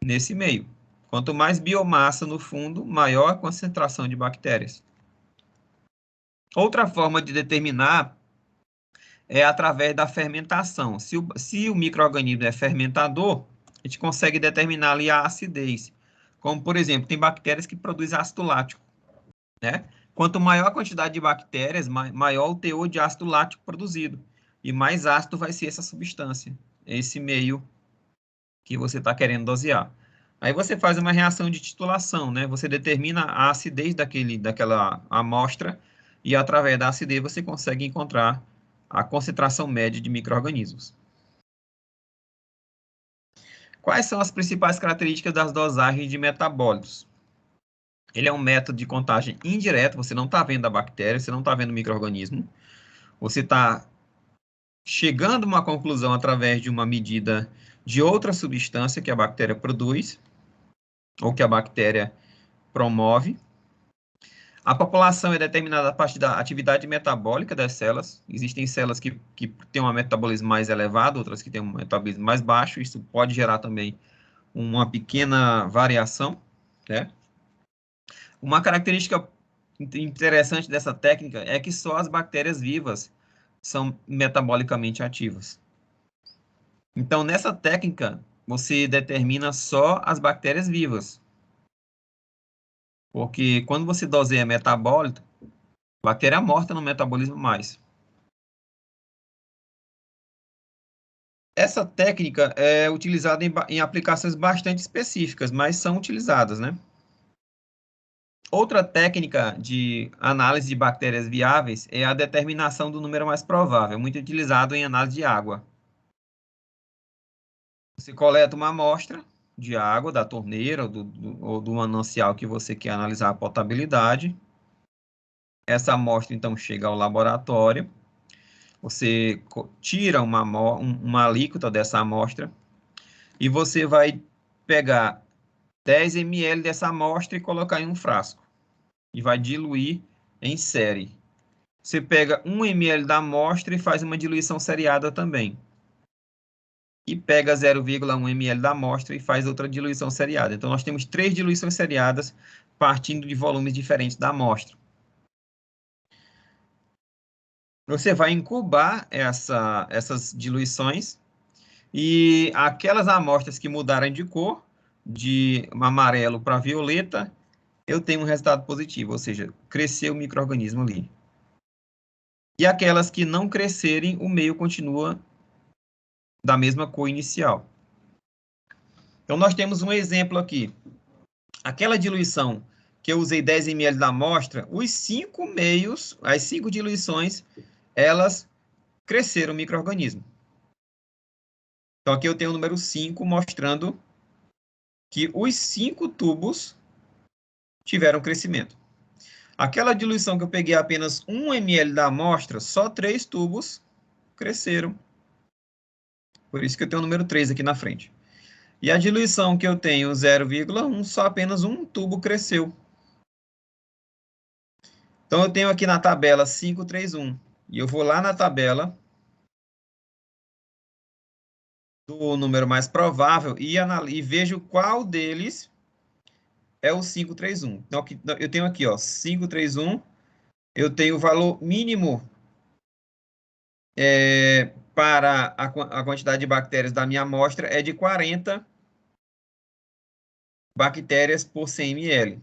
nesse meio. Quanto mais biomassa no fundo, maior a concentração de bactérias. Outra forma de determinar é através da fermentação. Se o micro-organismo é fermentador, a gente consegue determinar ali a acidez. Como, por exemplo, tem bactérias que produzem ácido lático, né? Quanto maior a quantidade de bactérias, maior o teor de ácido lático produzido. E mais ácido vai ser essa substância, esse meio que você está querendo dosear. Aí você faz uma reação de titulação, né? Você determina a acidez daquela amostra e através da acidez você consegue encontrar a concentração média de micro-organismos. Quais são as principais características das dosagens de metabólitos? Ele é um método de contagem indireto, você não está vendo a bactéria, você não está vendo o micro-organismo, você está chegando a uma conclusão através de uma medida de outra substância que a bactéria produz, ou que a bactéria promove. A população é determinada a partir da atividade metabólica das células. Existem células que têm um metabolismo mais elevado, outras que têm um metabolismo mais baixo. Isso pode gerar também uma pequena variação, né? Uma característica interessante dessa técnica é que só as bactérias vivas são metabolicamente ativas. Então, nessa técnica, você determina só as bactérias vivas. Porque quando você doseia metabólito, bactéria morta não metabolismo mais. Essa técnica é utilizada em aplicações bastante específicas, mas são utilizadas, né? Outra técnica de análise de bactérias viáveis é a determinação do número mais provável, muito utilizado em análise de água. Você coleta uma amostra de água da torneira ou do manancial que você quer analisar a potabilidade. Essa amostra, então, chega ao laboratório. Você tira uma alíquota dessa amostra e você vai pegar 10 ml dessa amostra e colocar em um frasco. E vai diluir em série. Você pega 1 ml da amostra e faz uma diluição seriada também. E pega 0,1 ml da amostra e faz outra diluição seriada. Então, nós temos 3 diluições seriadas partindo de volumes diferentes da amostra. Você vai incubar essas diluições e aquelas amostras que mudarem de cor, de amarelo para violeta, eu tenho um resultado positivo, ou seja, cresceu o micro-organismo ali. E aquelas que não crescerem, o meio continua da mesma cor inicial. Então, nós temos um exemplo aqui. Aquela diluição que eu usei 10 ml da amostra, os 5 meios, as 5 diluições, elas cresceram o micro-organismo. Então, aqui eu tenho o número 5 mostrando que os 5 tubos tiveram crescimento. Aquela diluição que eu peguei apenas 1 ml da amostra, só 3 tubos cresceram. Por isso que eu tenho o número 3 aqui na frente. E a diluição que eu tenho 0,1, só apenas um tubo cresceu. Então, eu tenho aqui na tabela 531. E eu vou lá na tabela do número mais provável e vejo qual deles é o 531. Então, aqui, eu tenho aqui, ó, 531. Eu tenho o valor mínimo para a quantidade de bactérias da minha amostra é de 40 bactérias por 100 ml.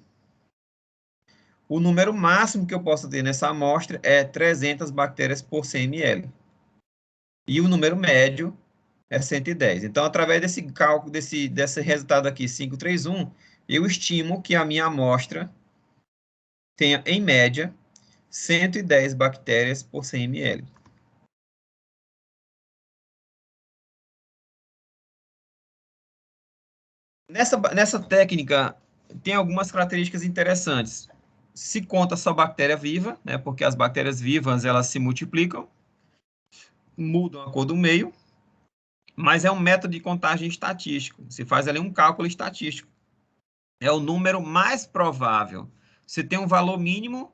O número máximo que eu posso ter nessa amostra é 300 bactérias por 100 ml. E o número médio é 110. Então, através desse cálculo, desse resultado aqui, 531, eu estimo que a minha amostra tenha, em média, 110 bactérias por 100 ml. Nessa técnica, tem algumas características interessantes. Se conta só bactéria viva, né, porque as bactérias vivas elas se multiplicam, mudam a cor do meio, mas é um método de contagem estatístico. Se faz ali um cálculo estatístico. É o número mais provável. Você tem um valor mínimo,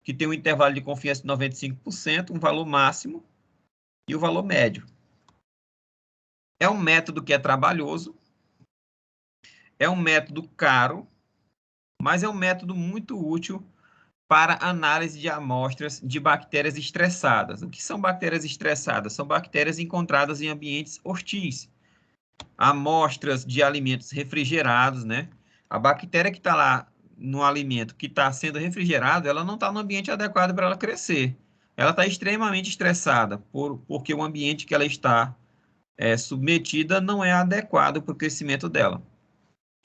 que tem um intervalo de confiança de 95%, um valor máximo e o valor médio. É um método que é trabalhoso, é um método caro, mas é um método muito útil para análise de amostras de bactérias estressadas. O que são bactérias estressadas? São bactérias encontradas em ambientes hostis. Amostras de alimentos refrigerados, né? A bactéria que está lá no alimento que está sendo refrigerado, ela não está no ambiente adequado para ela crescer. Ela está extremamente estressada, porque o ambiente que ela está submetida não é adequado para o crescimento dela.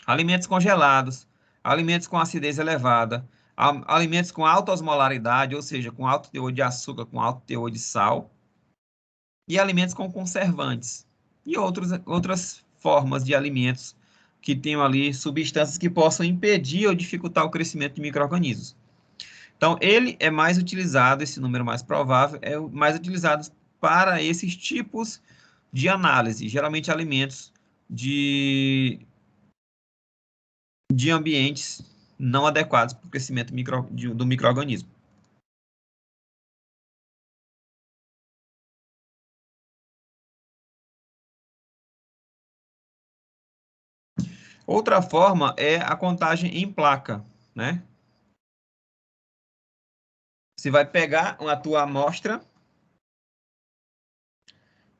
Alimentos congelados, alimentos com acidez elevada, alimentos com alta osmolaridade, ou seja, com alto teor de açúcar, com alto teor de sal, e alimentos com conservantes, e outras formas de alimentos que tenham ali substâncias que possam impedir ou dificultar o crescimento de micro-organismos. Então, ele é mais utilizado, esse número mais provável, é o mais utilizado para esses tipos de análise, geralmente alimentos de ambientes não adequados para o crescimento do micro-organismo. Outra forma é a contagem em placa, né? Você vai pegar a tua amostra,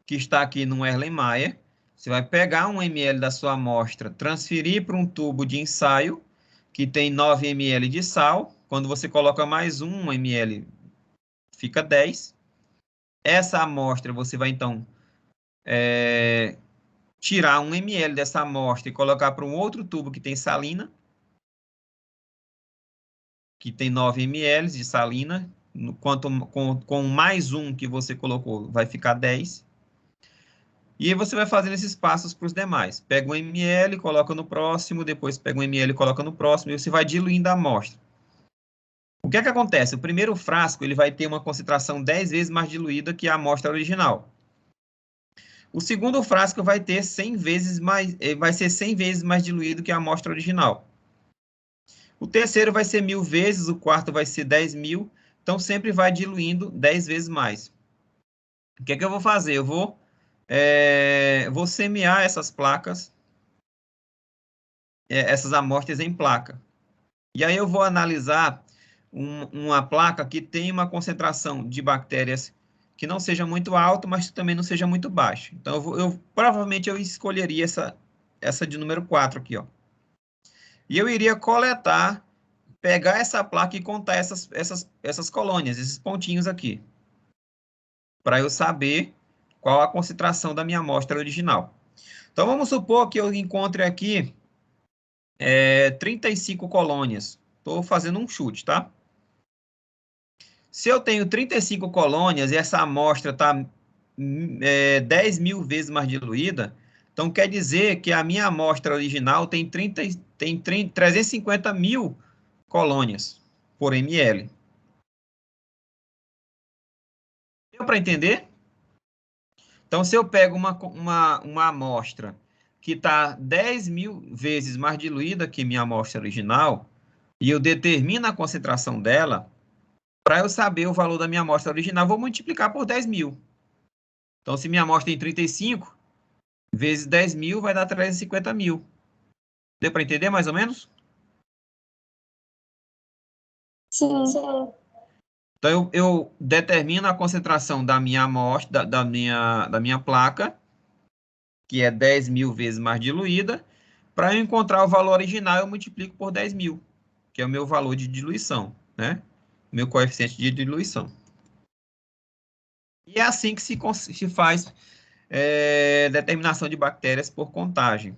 que está aqui no Erlenmeyer, você vai pegar 1 ml da sua amostra, transferir para um tubo de ensaio, que tem 9 ml de sal. Quando você coloca mais 1 ml, fica 10. Essa amostra você vai, então, tirar 1 ml dessa amostra e colocar para um outro tubo que tem salina, que tem 9 ml de salina, com mais um que você colocou, vai ficar 10. E aí você vai fazendo esses passos para os demais. Pega 1 ml, coloca no próximo, depois pega 1 ml, coloca no próximo, e você vai diluindo a amostra. O que é que acontece? O primeiro frasco ele vai ter uma concentração 10 vezes mais diluída que a amostra original. O segundo frasco vai ter 100 vezes mais, vai ser 100 vezes mais diluído que a amostra original. O terceiro vai ser 1000 vezes, o quarto vai ser 10.000, então sempre vai diluindo 10 vezes mais. O que é que eu vou fazer? Eu vou semear essas placas, essas amostras em placa. E aí eu vou analisar uma placa que tem uma concentração de bactérias que não seja muito alta, mas também não seja muito baixa. Então, provavelmente eu escolheria essa de número 4 aqui, ó. E eu iria pegar essa placa e contar essas colônias, esses pontinhos aqui, para eu saber qual a concentração da minha amostra original. Então, vamos supor que eu encontre aqui 35 colônias. Estou fazendo um chute, tá? Se eu tenho 35 colônias e essa amostra está 10.000 vezes mais diluída, então quer dizer que a minha amostra original tem 350 mil colônias por ml. Deu para entender? Então, se eu pego uma amostra que está 10.000 vezes mais diluída que minha amostra original, e eu determino a concentração dela, para eu saber o valor da minha amostra original, vou multiplicar por 10.000. Então, se minha amostra tem 35, vezes 10.000 vai dar 350.000. Deu para entender mais ou menos? Sim. Então, eu determino a concentração da minha amostra, da minha placa, que é 10.000 vezes mais diluída. Para eu encontrar o valor original, eu multiplico por 10.000, que é o meu valor de diluição, né? Meu coeficiente de diluição. E é assim que se faz determinação de bactérias por contagem.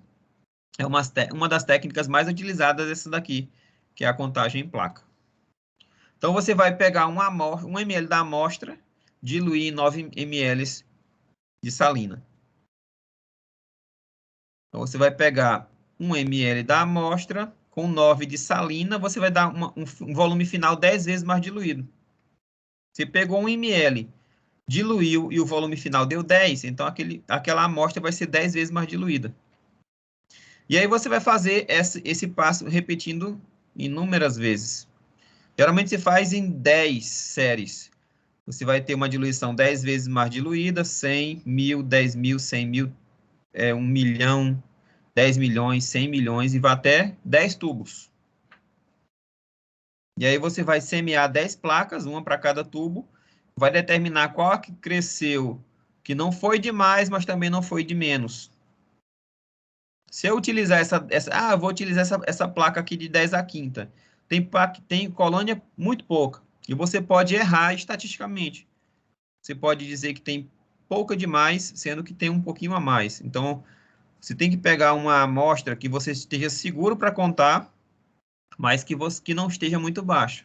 É uma das técnicas mais utilizadas essa daqui, que é a contagem em placa. Então, você vai pegar 1 ml da amostra, diluir em 9 ml de salina. Então, você vai pegar 1 ml da amostra com 9 de salina, você vai dar um volume final 10 vezes mais diluído. Você pegou 1 ml, diluiu e o volume final deu 10, então aquela amostra vai ser 10 vezes mais diluída. E aí você vai fazer esse passo repetindo inúmeras vezes. Geralmente se faz em 10 séries. Você vai ter uma diluição 10 vezes mais diluída, 100, 1.000, 10.000, 100.000, 1 milhão, 10 milhões, 100 milhões e vai até 10 tubos. E aí você vai semear 10 placas, uma para cada tubo, vai determinar qual que cresceu, que não foi de mais, mas também não foi de menos. Se eu utilizar eu vou utilizar essa placa aqui de 10 a quinta. Tem colônia muito pouca. E você pode errar estatisticamente. Você pode dizer que tem pouca demais, sendo que tem um pouquinho a mais. Então, você tem que pegar uma amostra que você esteja seguro para contar, mas que não esteja muito baixa.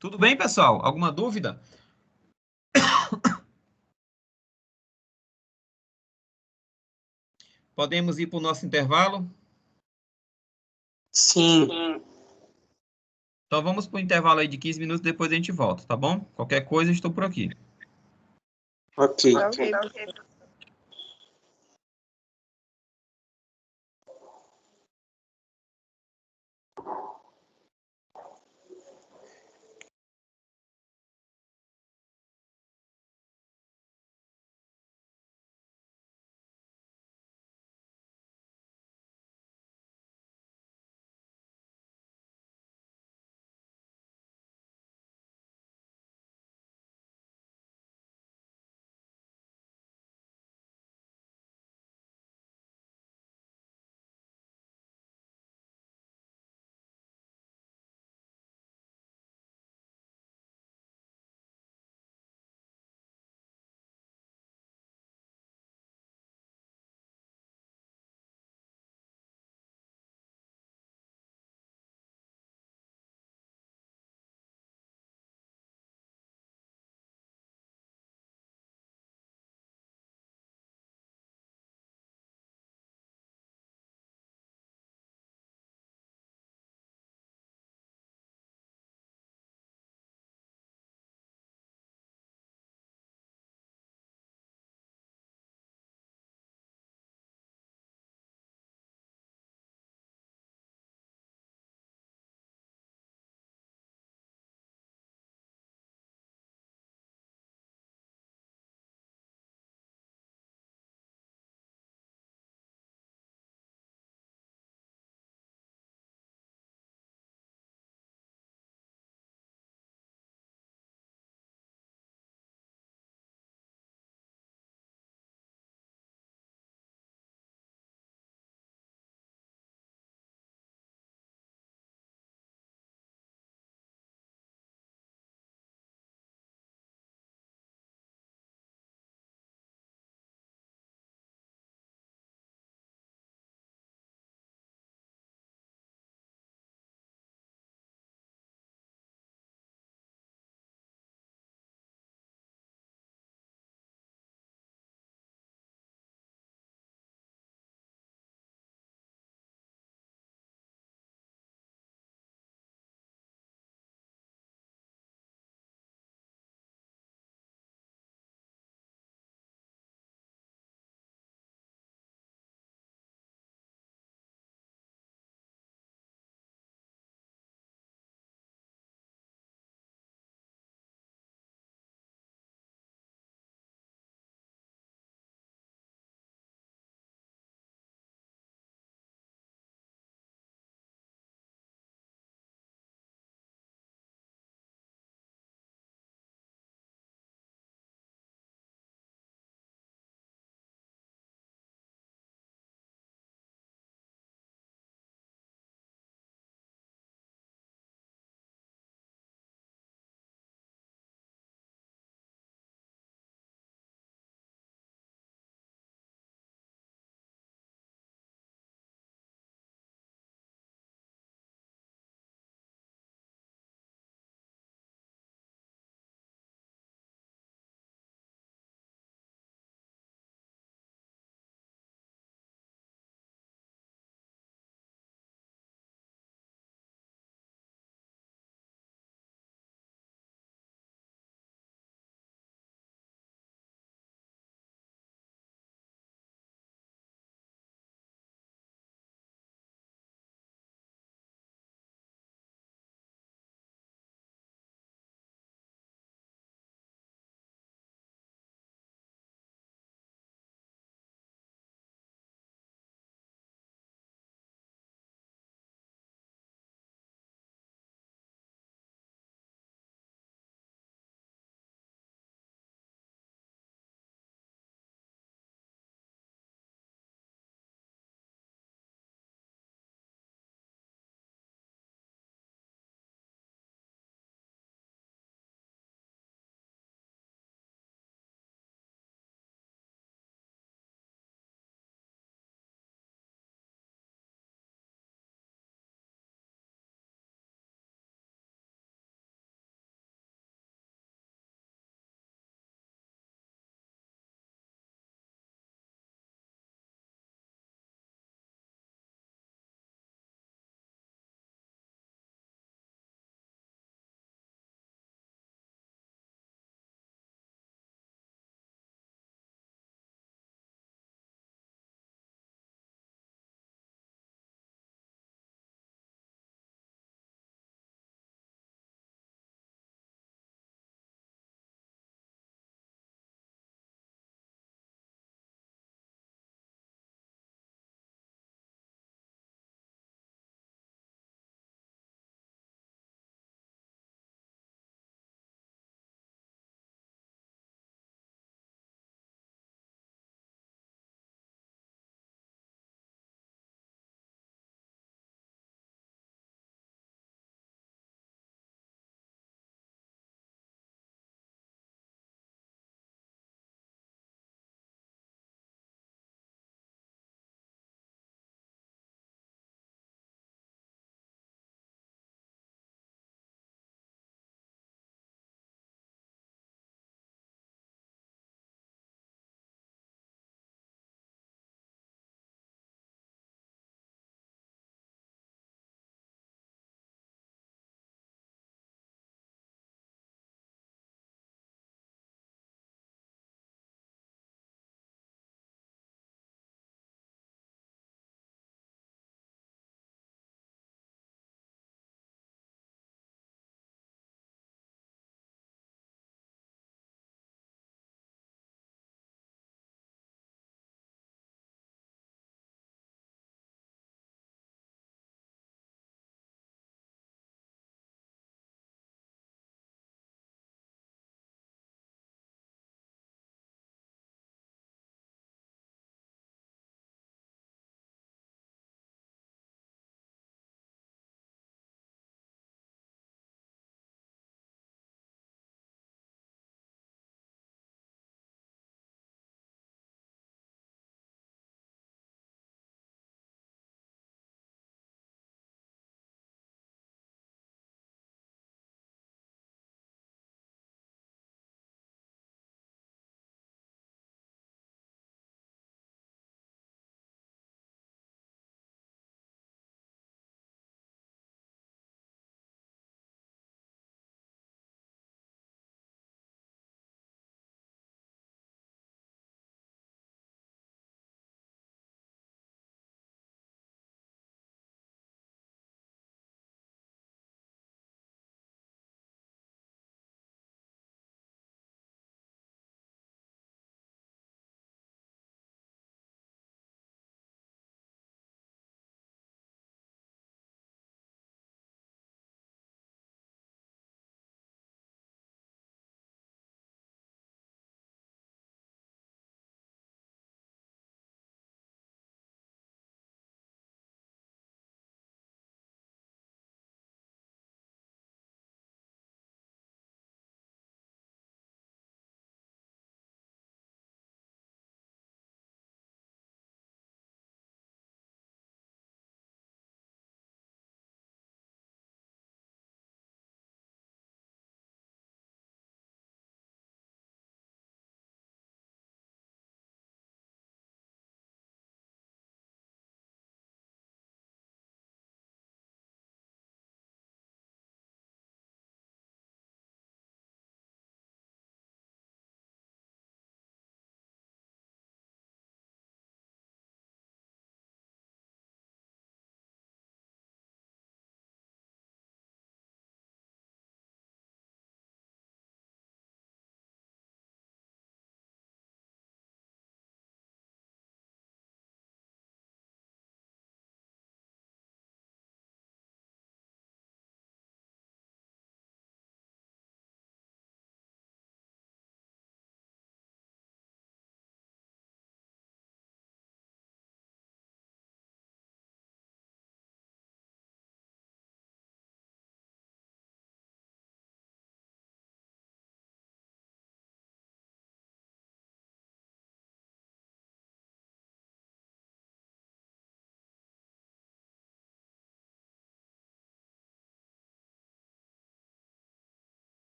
Tudo bem, pessoal? Alguma dúvida? Podemos ir para o nosso intervalo? Sim. Então, vamos para o intervalo aí de 15 minutos, depois a gente volta, tá bom? Qualquer coisa, eu estou por aqui. Ok. Ok.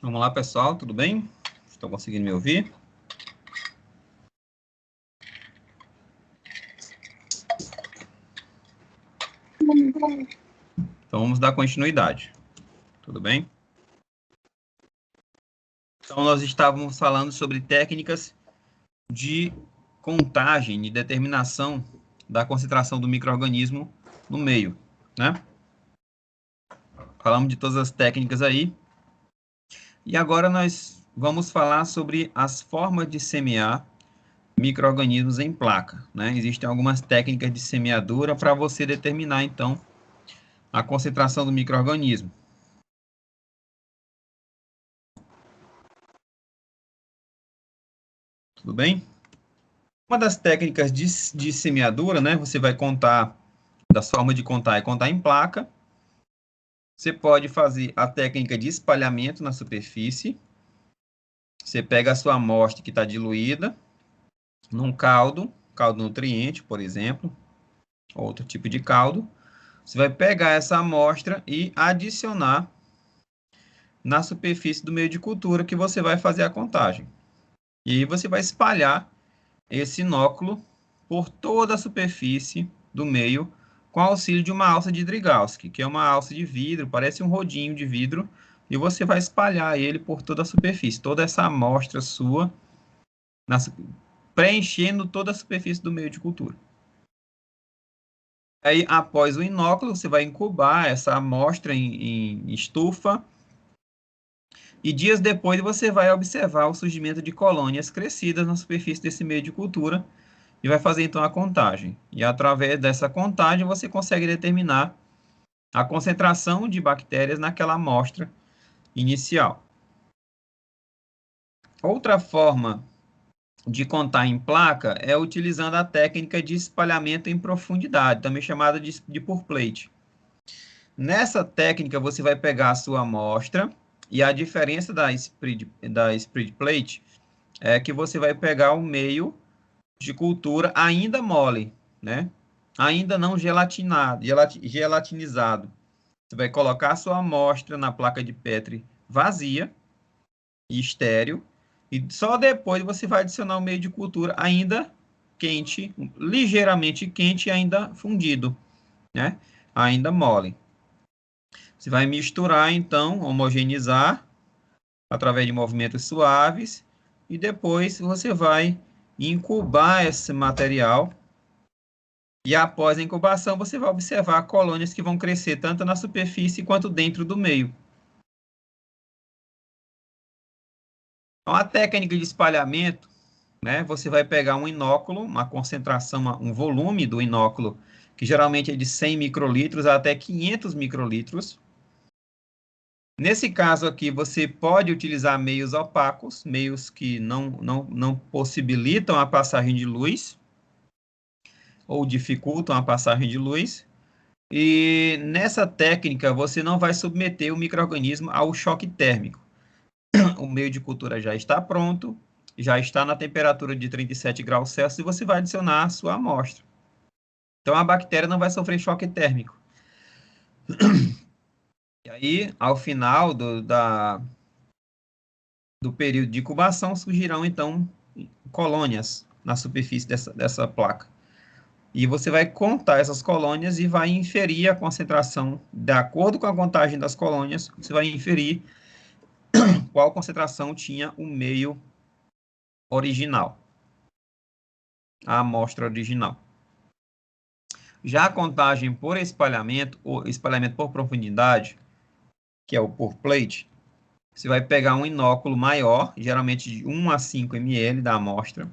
Vamos lá, pessoal, tudo bem? Estão conseguindo me ouvir? Então, vamos dar continuidade. Tudo bem? Então, nós estávamos falando sobre técnicas de contagem, de determinação da concentração do micro-organismo no meio, né? Falamos de todas as técnicas aí. E agora nós vamos falar sobre as formas de semear micro-organismos em placa, né? Existem algumas técnicas de semeadura para você determinar, então, a concentração do micro-organismo. Tudo bem? Uma das técnicas de semeadura, né? Você vai contar, das formas de contar é contar em placa. Você pode fazer a técnica de espalhamento na superfície. Você pega a sua amostra que está diluída num caldo nutriente, por exemplo, outro tipo de caldo. Você vai pegar essa amostra e adicionar na superfície do meio de cultura que você vai fazer a contagem. E você vai espalhar esse inóculo por toda a superfície do meio com auxílio de uma alça de Drygalski, que é uma alça de vidro, parece um rodinho de vidro, e você vai espalhar ele por toda a superfície, toda essa amostra sua, preenchendo toda a superfície do meio de cultura. Aí, após o inóculo, você vai incubar essa amostra em estufa, e dias depois você vai observar o surgimento de colônias crescidas na superfície desse meio de cultura, e vai fazer então a contagem. E através dessa contagem você consegue determinar a concentração de bactérias naquela amostra inicial. Outra forma de contar em placa é utilizando a técnica de espalhamento em profundidade, também chamada de pour plate. Nessa técnica você vai pegar a sua amostra, e a diferença da spread plate é que você vai pegar o meio de cultura ainda mole, né? Ainda não gelatinizado. Você vai colocar a sua amostra na placa de Petri vazia e estéril, e só depois você vai adicionar o meio de cultura ainda quente, ligeiramente quente e ainda fundido, né? Ainda mole. Você vai misturar, então, homogeneizar através de movimentos suaves, e depois você vai incubar esse material. E após a incubação, você vai observar colônias que vão crescer tanto na superfície quanto dentro do meio. Então, a técnica de espalhamento, né, você vai pegar um inóculo, uma concentração, um volume do inóculo, que geralmente é de 100 microlitros até 500 microlitros. Nesse caso aqui, você pode utilizar meios opacos, meios que não possibilitam a passagem de luz, ou dificultam a passagem de luz. E nessa técnica, você não vai submeter o micro-organismo ao choque térmico. O meio de cultura já está pronto, já está na temperatura de 37 graus Celsius, e você vai adicionar a sua amostra. Então, a bactéria não vai sofrer choque térmico. E aí, ao final do período de incubação, surgirão, então, colônias na superfície dessa placa. E você vai contar essas colônias e vai inferir a concentração, de acordo com a contagem das colônias, você vai inferir qual concentração tinha o meio original, a amostra original. Já a contagem por espalhamento, ou espalhamento por profundidade, que é o pour plate, você vai pegar um inóculo maior, geralmente de 1 a 5 ml da amostra.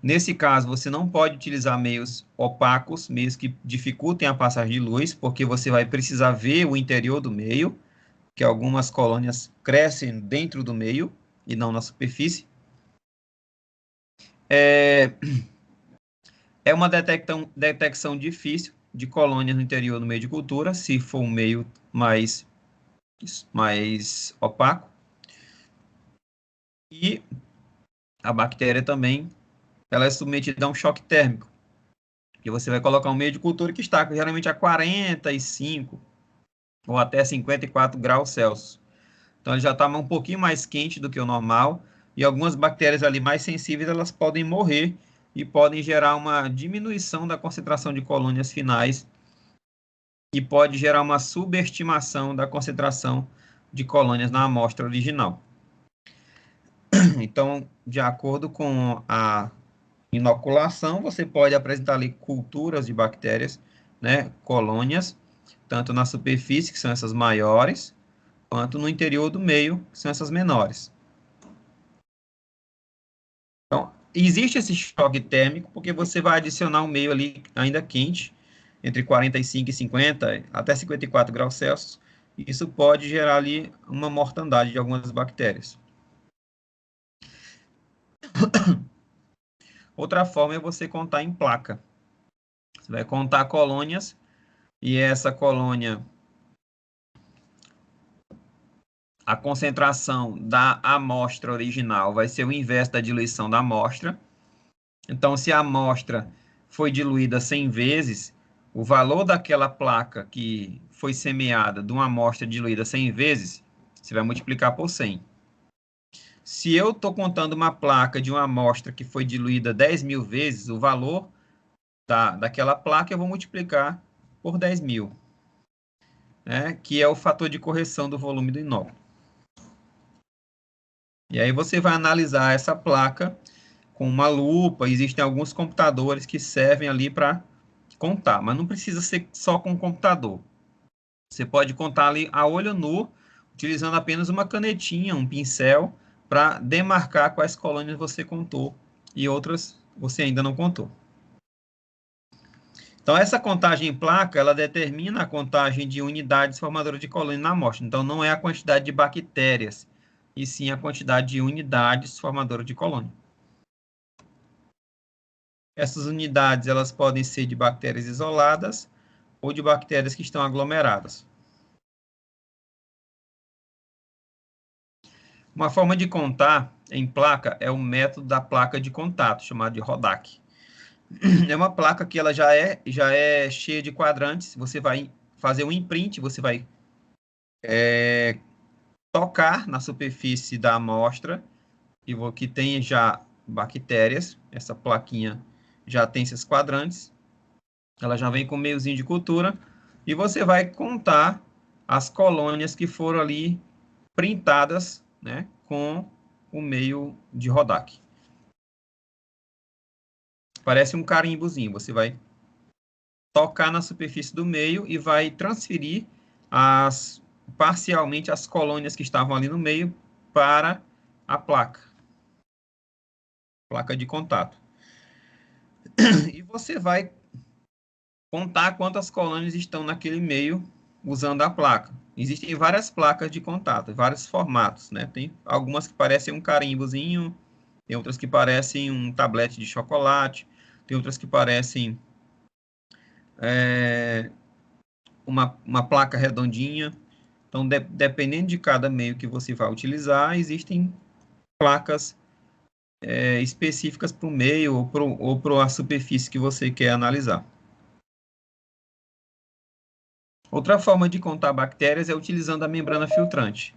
Nesse caso, você não pode utilizar meios opacos, meios que dificultem a passagem de luz, porque você vai precisar ver o interior do meio, que algumas colônias crescem dentro do meio e não na superfície. É uma detecção difícil de colônias no interior do meio de cultura, se for um meio mais opaco. E a bactéria também, ela é submetida a um choque térmico, que você vai colocar um meio de cultura que está geralmente a 45 ou até 54 graus Celsius. Então, ele já está um pouquinho mais quente do que o normal, e algumas bactérias ali mais sensíveis, elas podem morrer e podem gerar uma diminuição da concentração de colônias finais e pode gerar uma subestimação da concentração de colônias na amostra original. Então, de acordo com a inoculação, você pode apresentar ali culturas de bactérias, né, colônias, tanto na superfície, que são essas maiores, quanto no interior do meio, que são essas menores. Então, existe esse choque térmico, porque você vai adicionar um meio ali ainda quente, entre 45 e 50, até 54 graus Celsius, e isso pode gerar ali uma mortandade de algumas bactérias. Outra forma é você contar em placa. Você vai contar colônias, e essa colônia, a concentração da amostra original vai ser o inverso da diluição da amostra. Então, se a amostra foi diluída 100 vezes, o valor daquela placa que foi semeada de uma amostra diluída 100 vezes, você vai multiplicar por 100. Se eu estou contando uma placa de uma amostra que foi diluída 10.000 vezes, o valor daquela placa eu vou multiplicar por 10.000, né, que é o fator de correção do volume do inóculo. E aí você vai analisar essa placa com uma lupa. Existem alguns computadores que servem ali para contar, mas não precisa ser só com o computador. Você pode contar ali a olho nu, utilizando apenas uma canetinha, um pincel, para demarcar quais colônias você contou e outras você ainda não contou. Então, essa contagem em placa, ela determina a contagem de unidades formadoras de colônia na amostra. Então, não é a quantidade de bactérias, e sim a quantidade de unidades formadoras de colônia. Essas unidades, elas podem ser de bactérias isoladas ou de bactérias que estão aglomeradas. Uma forma de contar em placa é o método da placa de contato, chamado de Rodak. É uma placa que ela já é cheia de quadrantes. Você vai fazer um imprint, você vai tocar na superfície da amostra e que tem já bactérias. Essa plaquinha já tem esses quadrantes. Ela já vem com meiozinho de cultura. E você vai contar as colônias que foram ali printadas, né, com o meio de Rodak. Parece um carimbozinho. Você vai tocar na superfície do meio e vai transferir parcialmente as colônias que estavam ali no meio para a placa de contato. E você vai contar quantas colônias estão naquele meio usando a placa. Existem várias placas de contato, vários formatos, né? Tem algumas que parecem um carimbozinho, tem outras que parecem um tablete de chocolate, tem outras que parecem uma placa redondinha. Então, dependendo de cada meio que você vai utilizar, existem placas específicas para o meio ou para a superfície que você quer analisar. Outra forma de contar bactérias é utilizando a membrana filtrante.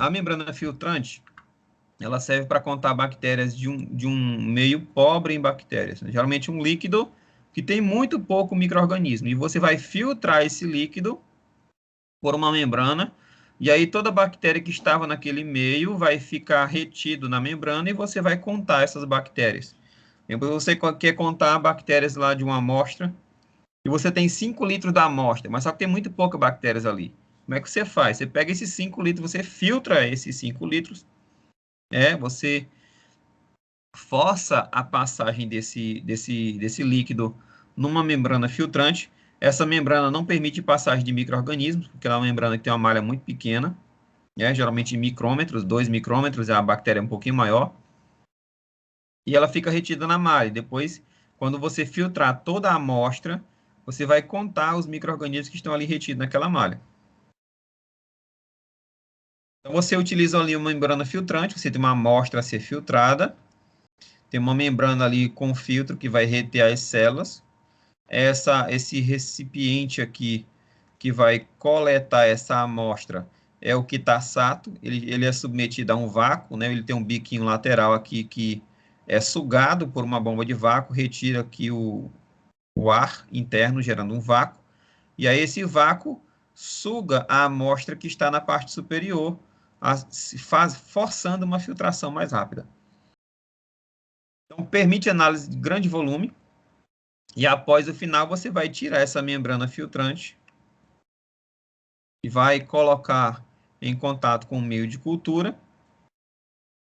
A membrana filtrante, ela serve para contar bactérias de um meio pobre em bactérias. Geralmente um líquido que tem muito pouco micro-organismo. E você vai filtrar esse líquido por uma membrana, e aí toda bactéria que estava naquele meio vai ficar retido na membrana e você vai contar essas bactérias. Depois você quer contar bactérias lá de uma amostra, e você tem 5 litros da amostra, mas só que tem muito poucas bactérias ali. Como é que você faz? Você pega esses 5 litros, você filtra esses 5 litros, você força a passagem desse líquido numa membrana filtrante. Essa membrana não permite passagem de micro-organismos, porque ela é uma membrana que tem uma malha muito pequena, geralmente em micrômetros, 2 micrômetros, a bactéria é um pouquinho maior, e ela fica retida na malha. Depois, quando você filtrar toda a amostra, você vai contar os micro-organismos que estão ali retidos naquela malha. Então, você utiliza ali uma membrana filtrante, você tem uma amostra a ser filtrada, tem uma membrana ali com filtro que vai reter as células. Esse recipiente aqui que vai coletar essa amostra é o quitassato. Ele é submetido a um vácuo, né? Ele tem um biquinho lateral aqui que é sugado por uma bomba de vácuo, retira aqui o ar interno, gerando um vácuo. E aí esse vácuo suga a amostra que está na parte superior, forçando uma filtração mais rápida. Então, permite análise de grande volume, e após o final você vai tirar essa membrana filtrante e vai colocar em contato com o meio de cultura.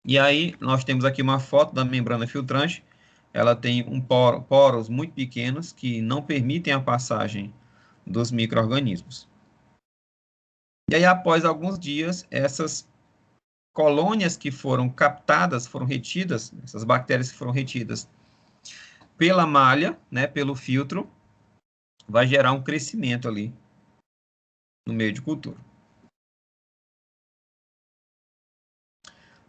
E aí nós temos aqui uma foto da membrana filtrante. Ela tem poros muito pequenos que não permitem a passagem dos micro-organismos. E aí, após alguns dias, essas colônias que foram captadas, foram retidas, essas bactérias que foram retidas pela malha, né, pelo filtro, vai gerar um crescimento ali no meio de cultura.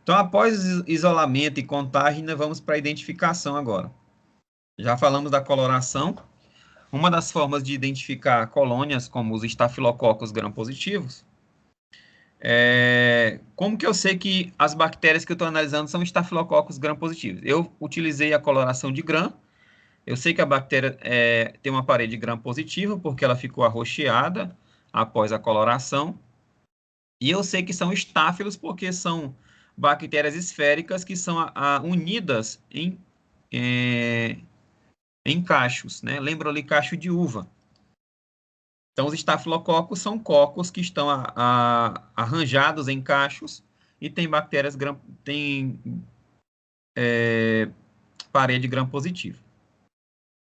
Então, após isolamento e contagem, nós vamos para a identificação agora. Já falamos da coloração. Uma das formas de identificar colônias, como os estafilococos gram-positivos, como que eu sei que as bactérias que eu estou analisando são estafilococos gram-positivos? Eu utilizei a coloração de gram. Eu sei que a bactéria tem uma parede gram-positiva, porque ela ficou arroxeada após a coloração. E eu sei que são estáfilos, porque são bactérias esféricas que são unidas em cachos, né? Lembra ali cacho de uva. Então, os estafilococos são cocos que estão arranjados em cachos e tem bactérias parede gram-positiva.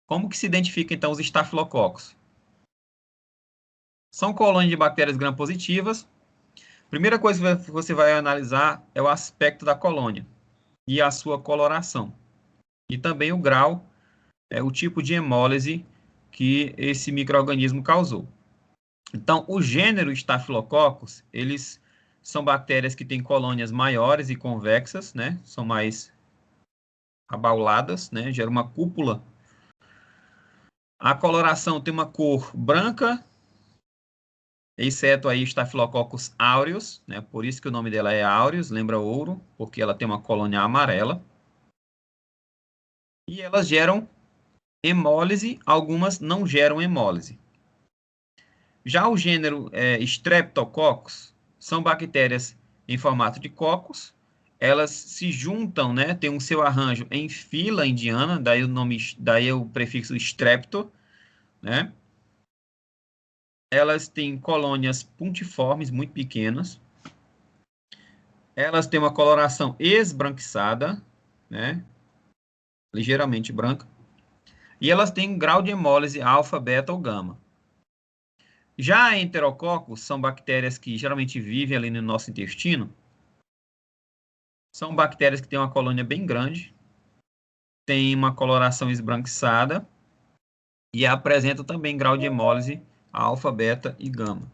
Como que se identifica, então, os estafilococos? São colônias de bactérias gram-positivas. Primeira coisa que você vai analisar é o aspecto da colônia e a sua coloração. E também o grau, o tipo de hemólise que esse micro-organismo causou. Então, o gênero Staphylococcus, eles são bactérias que têm colônias maiores e convexas, né? São mais abauladas, né? Gera uma cúpula. A coloração tem uma cor branca, exceto aí Staphylococcus aureus, né? Por isso que o nome dela é aureus, lembra ouro, porque ela tem uma colônia amarela. E elas geram hemólise, algumas não geram hemólise. Já o gênero Streptococcus são bactérias em formato de cocos. Elas se juntam, né? Tem um seu arranjo em fila indiana, daí o prefixo strepto, né? Elas têm colônias puntiformes muito pequenas. Elas têm uma coloração esbranquiçada, né? Ligeiramente branca. E elas têm um grau de hemólise alfa, beta ou gama. Já enterococos são bactérias que geralmente vivem ali no nosso intestino. São bactérias que têm uma colônia bem grande, têm uma coloração esbranquiçada e apresentam também grau de hemólise alfa, beta e gama.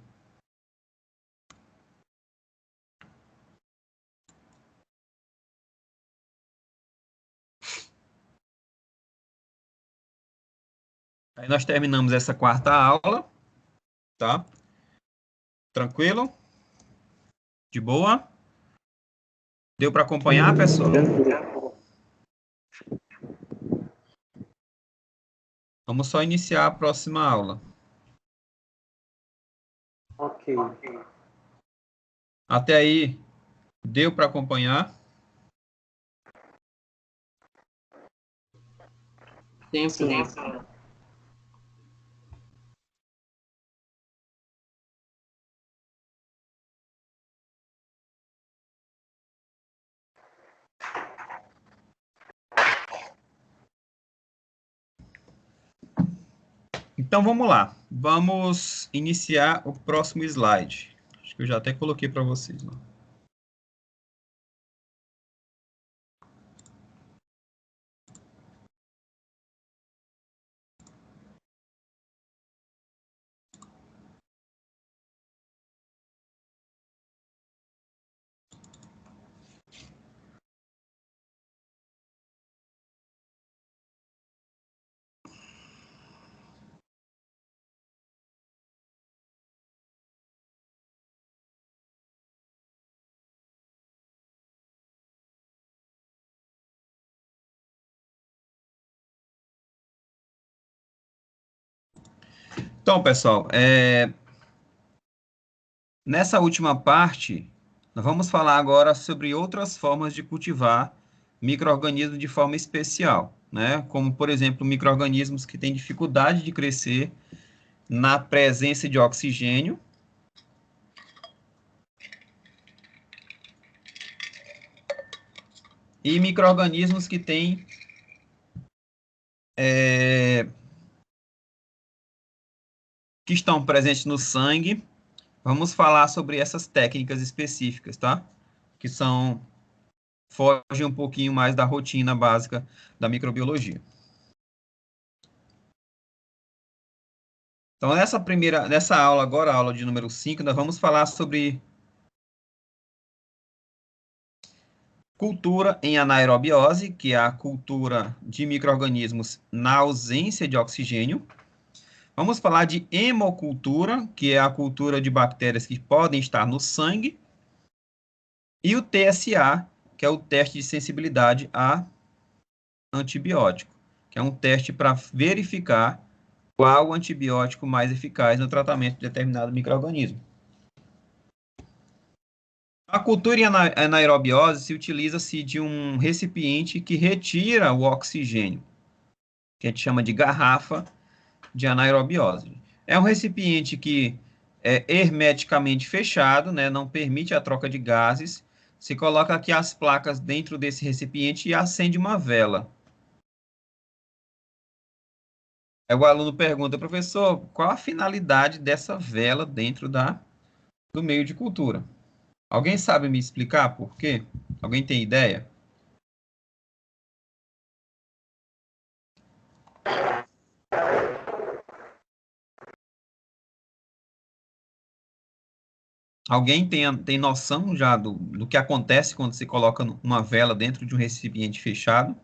Aí nós terminamos essa quarta aula, tá? Tranquilo? De boa? Deu para acompanhar, pessoal? Vamos só iniciar a próxima aula. Ok. Até aí, deu para acompanhar? Sim. Então vamos lá. Vamos iniciar o próximo slide. Acho que eu já até coloquei para vocês, né? Então, pessoal, nessa última parte, nós vamos falar agora sobre outras formas de cultivar micro-organismos de forma especial, né? Como, por exemplo, micro-organismos que têm dificuldade de crescer na presença de oxigênio. E micro-organismos que têm que estão presentes no sangue. Vamos falar sobre essas técnicas específicas, tá? Que fogem um pouquinho mais da rotina básica da microbiologia. Então, nessa aula agora, a aula de número 5, nós vamos falar sobre cultura em anaerobiose, que é a cultura de micro-organismos na ausência de oxigênio. Vamos falar de hemocultura, que é a cultura de bactérias que podem estar no sangue. E o TSA, que é o teste de sensibilidade a antibiótico, que é um teste para verificar qual o antibiótico mais eficaz no tratamento de determinado micro-organismo. A cultura em anaerobiose se utiliza-se de um recipiente que retira o oxigênio, que a gente chama de garrafa de anaerobiose. É um recipiente que é hermeticamente fechado, né, não permite a troca de gases. Se coloca aqui as placas dentro desse recipiente e acende uma vela. Aí o aluno pergunta, professor, qual a finalidade dessa vela dentro do meio de cultura? Alguém sabe me explicar por quê? Alguém tem ideia? Alguém tem noção já do que acontece quando se coloca uma vela dentro de um recipiente fechado?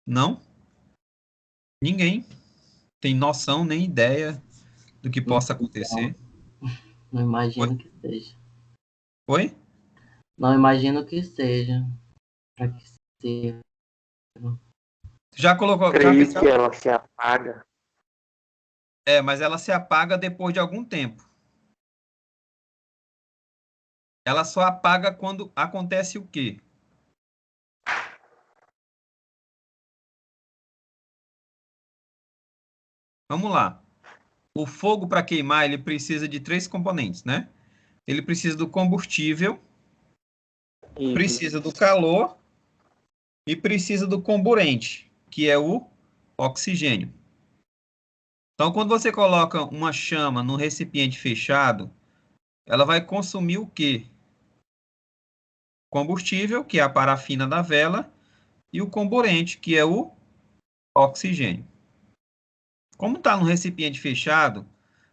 Não? Ninguém tem noção nem ideia do que possa acontecer? Não imagino que seja. Oi? Não imagino que seja. Para que seja. Já colocou? Creio que ela se apaga. Mas ela se apaga depois de algum tempo. Ela só apaga quando acontece o quê? Vamos lá. O fogo, para queimar, ele precisa de 3 componentes, né? Ele precisa do combustível, precisa do calor e precisa do comburente, que é o oxigênio. Então, quando você coloca uma chama num recipiente fechado, ela vai consumir o quê? Combustível, que é a parafina da vela, e o comburente, que é o oxigênio. Como está num recipiente fechado,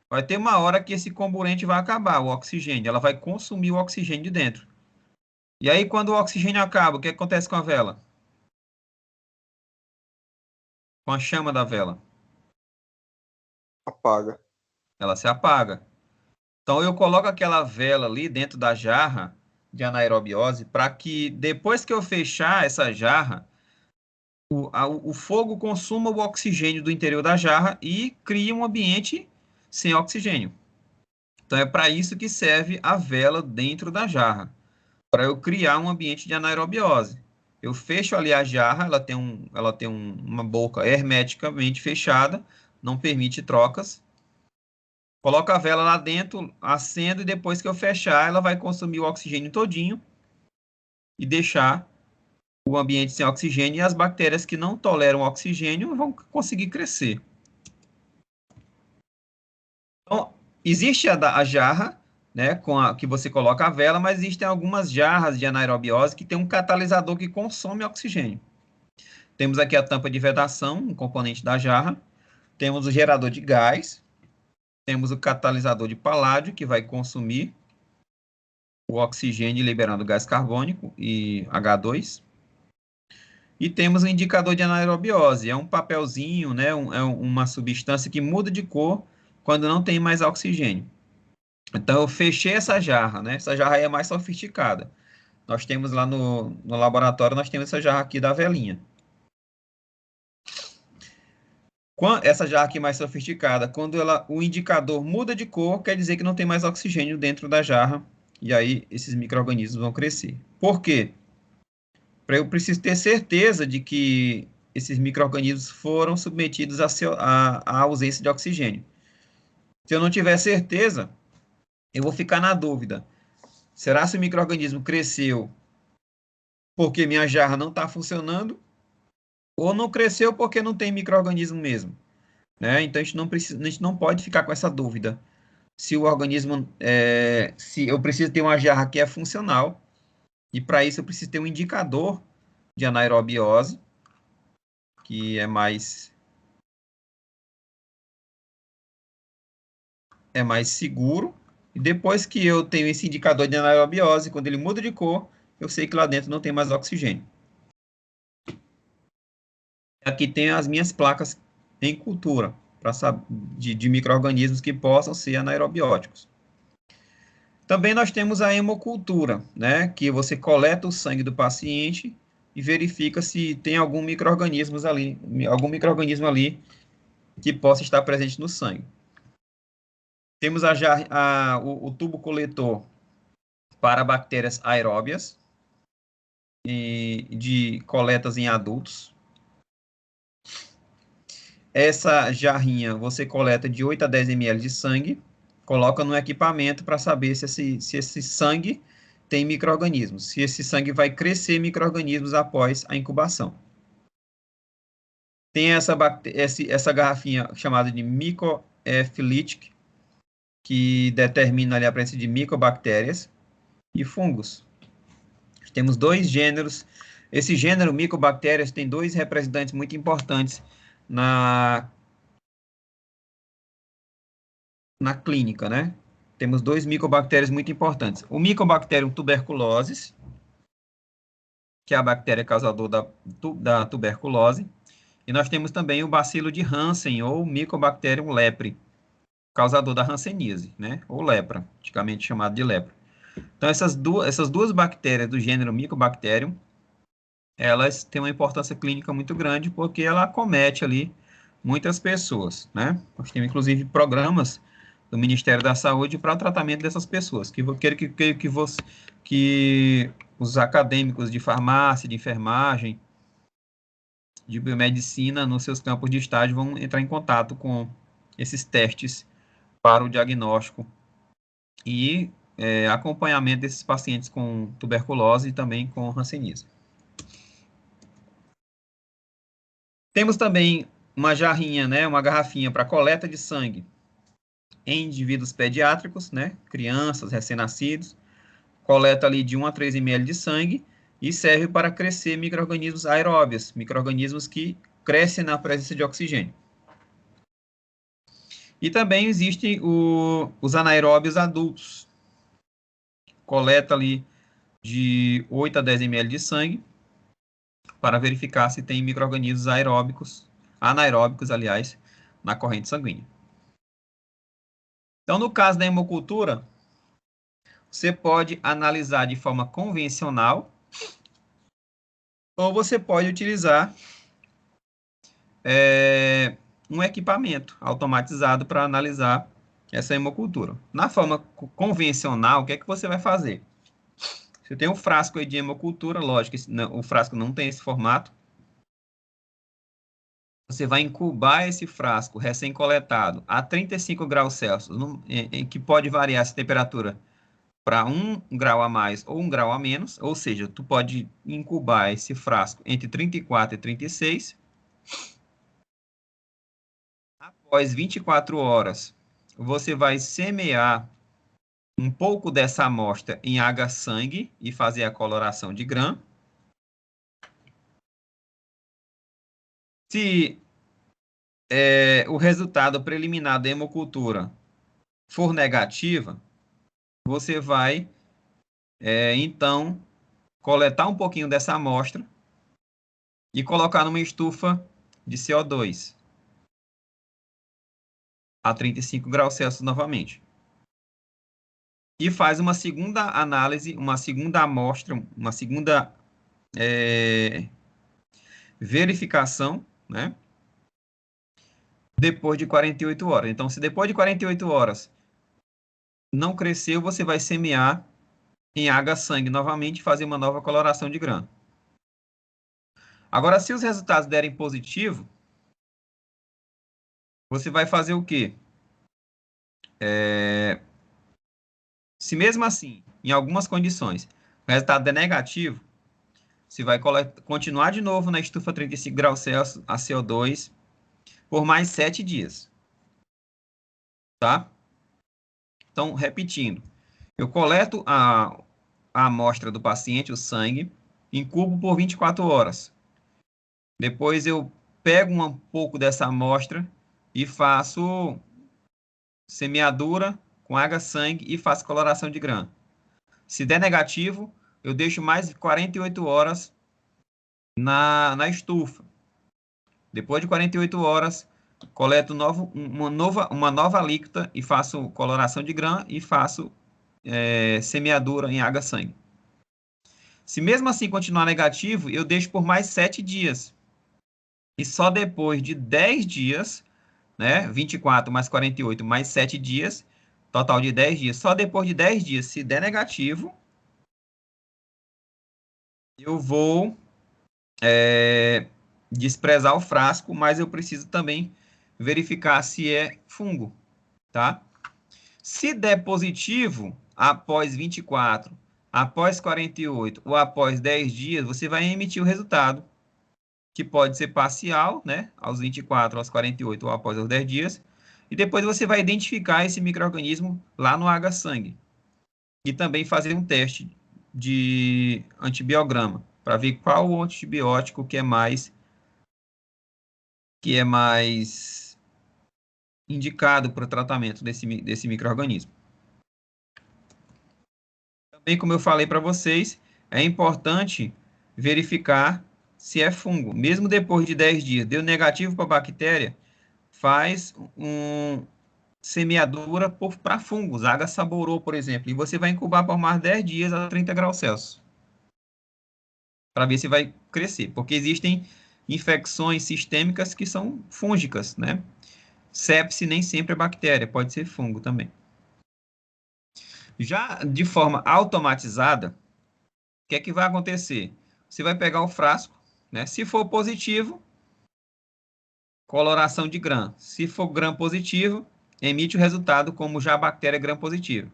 vai ter uma hora que esse comburente vai acabar, o oxigênio. Ela vai consumir o oxigênio de dentro. E aí, quando o oxigênio acaba, o que acontece com a vela? Com a chama da vela? Apaga. Ela se apaga. Então, eu coloco aquela vela ali dentro da jarra de anaerobiose para que, depois que eu fechar essa jarra, o fogo consuma o oxigênio do interior da jarra e crie um ambiente sem oxigênio. Então, é para isso que serve a vela dentro da jarra, para eu criar um ambiente de anaerobiose. Eu fecho ali a jarra, ela tem uma boca hermeticamente fechada, não permite trocas. Coloco a vela lá dentro, acendo, e depois que eu fechar, ela vai consumir o oxigênio todinho e deixar o ambiente sem oxigênio, e as bactérias que não toleram oxigênio vão conseguir crescer. Então, existe a jarra, né, que você coloca a vela, mas existem algumas jarras de anaerobiose que tem um catalisador que consome oxigênio. Temos aqui a tampa de vedação, um componente da jarra. Temos o gerador de gás. Temos o catalisador de paládio, que vai consumir o oxigênio liberando gás carbônico e H2. E temos o indicador de anaerobiose. É um papelzinho, né, é uma substância que muda de cor quando não tem mais oxigênio. Então, eu fechei essa jarra, né? Essa jarra aí é mais sofisticada. nós temos lá no laboratório, nós temos essa jarra aqui da velinha. Essa jarra aqui mais sofisticada, quando o indicador muda de cor, quer dizer que não tem mais oxigênio dentro da jarra, e aí esses micro-organismos vão crescer. Por quê? Eu preciso ter certeza de que esses micro-organismos foram submetidos à ausência de oxigênio. Se eu não tiver certeza, eu vou ficar na dúvida. Será que o micro-organismo cresceu porque minha jarra não está funcionando? Ou não cresceu porque não tem micro-organismo mesmo? Né? Então, a gente não pode ficar com essa dúvida. Se o organismo, se eu preciso ter uma jarra que é funcional, e para isso eu preciso ter um indicador de anaerobiose, que é mais seguro. E depois que eu tenho esse indicador de anaerobiose, quando ele muda de cor, eu sei que lá dentro não tem mais oxigênio. Aqui tem as minhas placas em cultura, de micro-organismos que possam ser anaerobióticos. Também nós temos a hemocultura, né, que você coleta o sangue do paciente e verifica se tem algum micro-organismo ali que possa estar presente no sangue. Temos o tubo coletor para bactérias aeróbias e de coletas em adultos. Essa jarrinha você coleta de 8 a 10 ml de sangue, coloca no equipamento para saber se esse sangue tem micro-organismos, se esse sangue vai crescer micro-organismos após a incubação. Tem essa garrafinha chamada de microFlytic, que determina ali a presença de micobactérias e fungos. Temos 2 gêneros. Esse gênero micobactérias tem 2 representantes muito importantes na clínica, né? Temos 2 micobactérias muito importantes. O Mycobacterium tuberculosis, que é a bactéria causadora da tuberculose. E nós temos também o bacilo de Hansen, ou Mycobacterium leprae, causador da hanseníase, né? Ou lepra, antigamente chamado de lepra. Então, essas duas bactérias do gênero Mycobacterium, elas têm uma importância clínica muito grande, porque ela acomete ali muitas pessoas, né? Nós temos, inclusive, programas do Ministério da Saúde para o tratamento dessas pessoas, que os acadêmicos de farmácia, de enfermagem, de biomedicina, nos seus campos de estágio, vão entrar em contato com esses testes para o diagnóstico e acompanhamento desses pacientes com tuberculose e também com hanseníase. Temos também uma jarrinha, né, uma garrafinha para coleta de sangue em indivíduos pediátricos, né, crianças, recém-nascidos. Coleta ali de 1 a 3 ml de sangue e serve para crescer micro-organismos aeróbios, micro-organismos que crescem na presença de oxigênio. E também existem os anaeróbios adultos. Coleta ali de 8 a 10 ml de sangue para verificar se tem micro-organismos anaeróbicos, aliás, na corrente sanguínea. Então, no caso da hemocultura, você pode analisar de forma convencional ou você pode utilizar um equipamento automatizado para analisar essa hemocultura. Na forma convencional, o que é que você vai fazer? Você tem um frasco aí de hemocultura, lógico, o frasco não tem esse formato. Você vai incubar esse frasco recém-coletado a 35 graus Celsius, em que pode variar essa temperatura para 1 grau a mais ou 1 grau a menos, ou seja, tu pode incubar esse frasco entre 34 e 36. Após 24 horas, você vai semear um pouco dessa amostra em água-sangue e fazer a coloração de Gram. Se o resultado preliminar da hemocultura for negativa, você vai, então, coletar um pouquinho dessa amostra e colocar numa estufa de CO2 a 35 graus Celsius novamente. e faz uma segunda análise, uma segunda amostra, uma segunda verificação, né? Depois de 48 horas. Então, se depois de 48 horas não cresceu, você vai semear em água sangue novamente e fazer uma nova coloração de grã. Agora, se os resultados derem positivo, você vai fazer o quê? Se mesmo assim, em algumas condições, o resultado é negativo, você vai continuar de novo na estufa 35 graus Celsius, a CO2, por mais 7 dias. Tá? Então, repetindo, eu coleto a amostra do paciente, o sangue, incubo por 24 horas. Depois eu pego um pouco dessa amostra e faço semeadura com água sangue e faço coloração de grã. Se der negativo, eu deixo mais 48 horas na estufa. Depois de 48 horas, coleto uma nova alíquota e faço coloração de grã e faço semeadura em água sangue. Se mesmo assim continuar negativo, eu deixo por mais 7 dias. E só depois de 10 dias, né, 24 mais 48 mais 7 dias, total de 10 dias, só depois de 10 dias, se der negativo, eu vou desprezar o frasco, mas eu preciso também verificar se é fungo, tá? Se der positivo, após 24, após 48 ou após 10 dias, você vai emitir o resultado, que pode ser parcial, né, aos 24, aos 48 ou após os 10 dias, e depois você vai identificar esse micro-organismo lá no H-sangue. E também fazer um teste de antibiograma, para ver qual o antibiótico que é mais indicado para o tratamento desse micro-organismo. Também, como eu falei para vocês, é importante verificar se é fungo. Mesmo depois de 10 dias, deu negativo para a bactéria, faz semeadura para fungos, água saborou, por exemplo, e você vai incubar por mais 10 dias a 30 graus Celsius, para ver se vai crescer, porque existem infecções sistêmicas que são fúngicas, né? Sepse nem sempre é bactéria, pode ser fungo também. Já de forma automatizada, o que é que vai acontecer? Você vai pegar o frasco, né? Se for positivo, coloração de grã. Se for gram positivo, emite o resultado como já a bactéria gram positiva.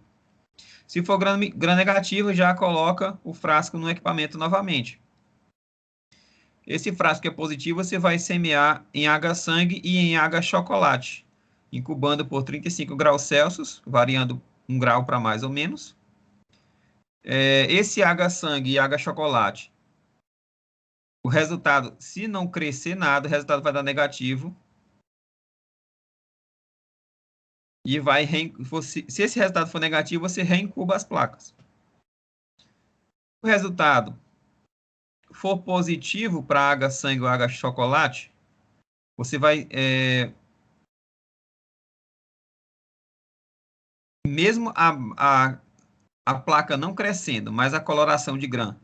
Se for gram negativo, já coloca o frasco no equipamento novamente. Esse frasco que é positivo, você vai semear em água sangue e em água chocolate, incubando por 35 graus Celsius, variando 1 grau para mais ou menos. Esse água sangue e água chocolate, o resultado, se não crescer nada, o resultado vai dar negativo. E se esse resultado for negativo, você reincuba as placas. Se o resultado for positivo para água sangue ou água chocolate, você vai, mesmo a placa não crescendo, mas a coloração de grã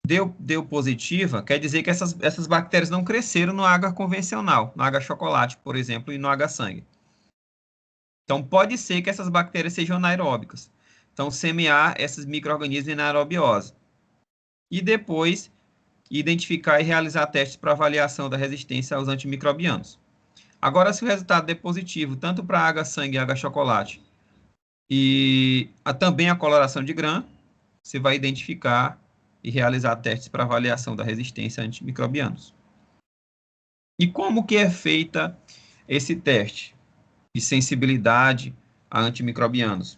deu positiva, quer dizer que essas bactérias não cresceram no água convencional, no água chocolate, por exemplo, e no água sangue. Então, pode ser que essas bactérias sejam anaeróbicas. Então, semear esses micro-organismos em anaerobiose. E depois, identificar e realizar testes para avaliação da resistência aos antimicrobianos. Agora, se o resultado é positivo, tanto para água sangue e água chocolate, e também a coloração de grã, você vai identificar e realizar testes para avaliação da resistência a antimicrobianos. E como que é feita esse teste de sensibilidade a antimicrobianos,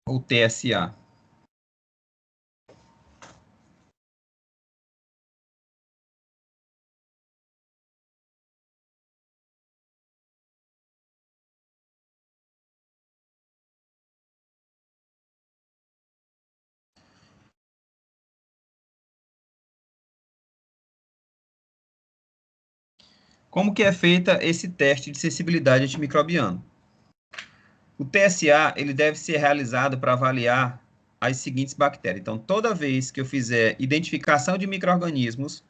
ou TSA? Como que é feita esse teste de sensibilidade antimicrobiano? O TSA, ele deve ser realizado para avaliar as seguintes bactérias. Então, toda vez que eu fizer identificação de micro-organismos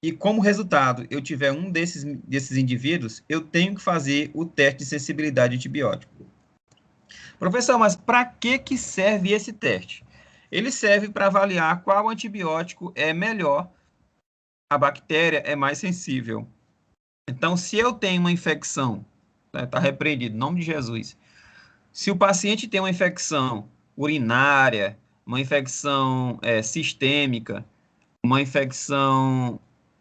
e como resultado eu tiver um desses indivíduos, eu tenho que fazer o teste de sensibilidade a antibiótico. Professor, mas para que serve esse teste? Ele serve para avaliar qual antibiótico é melhor, a bactéria é mais sensível. Então, se eu tenho uma infecção, está repreendido, em nome de Jesus. Se o paciente tem uma infecção urinária, uma infecção sistêmica, uma infecção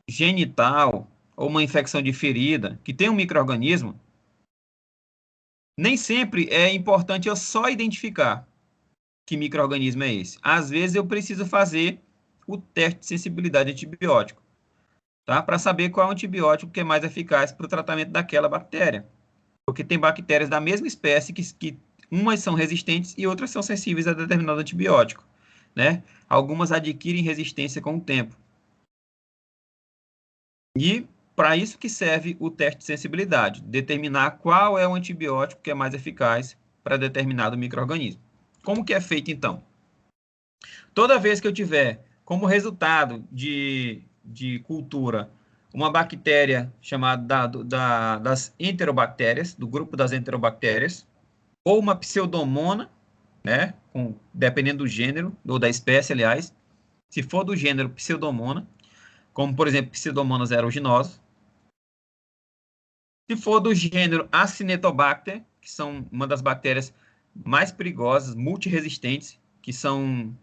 genital ou uma infecção de ferida, que tem um micro-organismo, nem sempre é importante eu só identificar que micro-organismo é esse. Às vezes eu preciso fazer o teste de sensibilidade a antibiótico, tá? Para saber qual antibiótico que é mais eficaz para o tratamento daquela bactéria. Porque tem bactérias da mesma espécie que umas são resistentes e outras são sensíveis a determinado antibiótico, né? Algumas adquirem resistência com o tempo. E para isso que serve o teste de sensibilidade, determinar qual é o antibiótico que é mais eficaz para determinado micro-organismo. Como que é feito, então? Toda vez que eu tiver como resultado de cultura uma bactéria chamada das enterobactérias, do grupo das enterobactérias, ou uma pseudomonas, né, dependendo do gênero, ou da espécie, aliás, se for do gênero pseudomonas, como, por exemplo, Pseudomonas aeruginosa. Se for do gênero Acinetobacter, que são uma das bactérias mais perigosas, multiresistentes, que são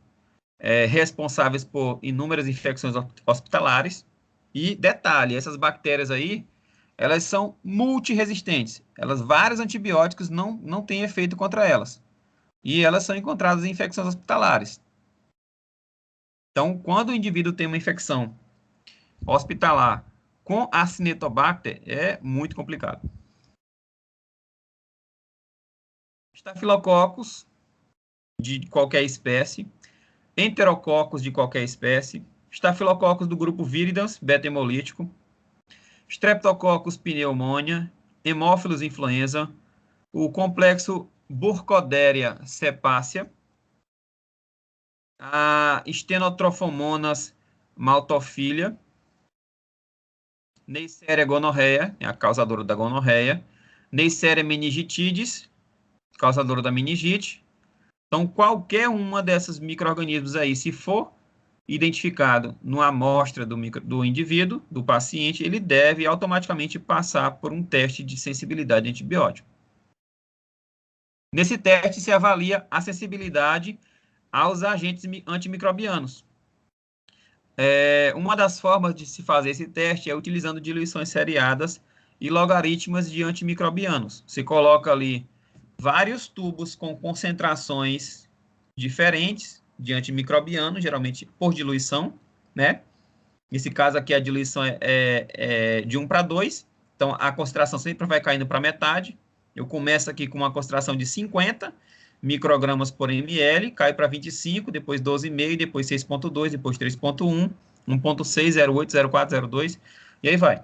responsáveis por inúmeras infecções hospitalares. E detalhe, essas bactérias aí, elas são multiresistentes. Vários antibióticos não têm efeito contra elas. E elas são encontradas em infecções hospitalares. Então, quando o indivíduo tem uma infecção hospitalar com Acinetobacter, é muito complicado. Estafilococcus de qualquer espécie, enterococos de qualquer espécie, estafilococcus do grupo Viridans, beta-hemolítico, Streptococcus pneumonia, Haemophilus influenza, o complexo Burkholderia cepacia, a Stenotrophomonas maltophilia, Neisseria gonorreia, é a causadora da gonorreia, Neisseria meningitidis, causadora da meningite. Então, qualquer uma dessas micro-organismos aí, se for identificado numa amostra do indivíduo, do paciente, ele deve automaticamente passar por um teste de sensibilidade a antibiótico. Nesse teste se avalia a sensibilidade aos agentes antimicrobianos. Uma das formas de se fazer esse teste é utilizando diluições seriadas e logaritmas de antimicrobianos. Você coloca ali vários tubos com concentrações diferentes de antimicrobiano, geralmente por diluição, né? Nesse caso aqui a diluição é de 1 para 2, então a concentração sempre vai caindo para metade. Eu começo aqui com uma concentração de 50 microgramas por ml, cai para 25, depois 12,5, depois 6,2, depois 3,1, 1,6, 0,8, 0,4, 0,2, e aí vai.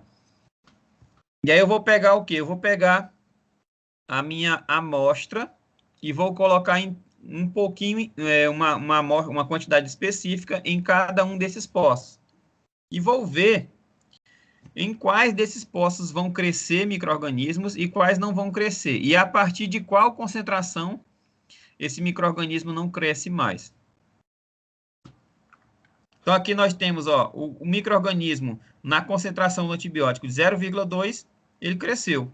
E aí eu vou pegar o quê? Eu vou pegar a minha amostra e vou colocar em um pouquinho, uma quantidade específica em cada um desses poços. E vou ver em quais desses poços vão crescer micro-organismos e quais não vão crescer. E a partir de qual concentração esse micro-organismo não cresce mais. Então, aqui nós temos o micro-organismo na concentração do antibiótico de 0,2, ele cresceu.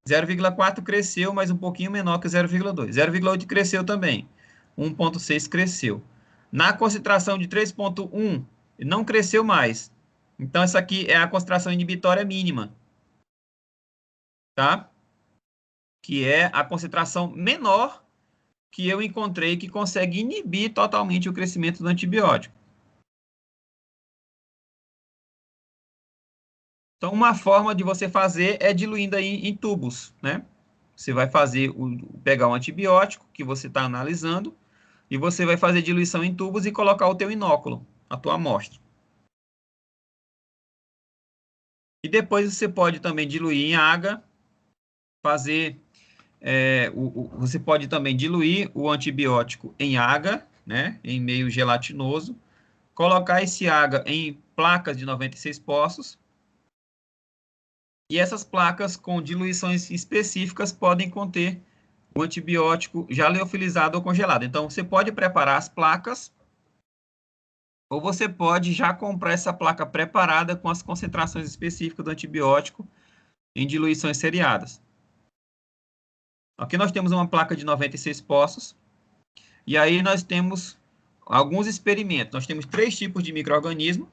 0,4 cresceu, mas um pouquinho menor que 0,2. 0,8 cresceu também. 1,6 cresceu. Na concentração de 3,1, não cresceu mais. Então, essa aqui é a concentração inibitória mínima. Tá? Que é a concentração menor que eu encontrei que consegue inibir totalmente o crescimento do antibiótico. Então, uma forma de você fazer é diluindo aí em tubos, né? Você vai pegar um antibiótico que você está analisando e você vai fazer diluição em tubos e colocar o teu inóculo, a tua amostra. E depois você pode também diluir em água, fazer você pode também diluir o antibiótico em água, né, em meio gelatinoso, colocar esse água em placas de 96 poços, e essas placas com diluições específicas podem conter o antibiótico já liofilizado ou congelado. Então, você pode preparar as placas, ou você pode já comprar essa placa preparada com as concentrações específicas do antibiótico em diluições seriadas. Aqui nós temos uma placa de 96 poços, e aí nós temos alguns experimentos. Nós temos 3 tipos de micro-organismo,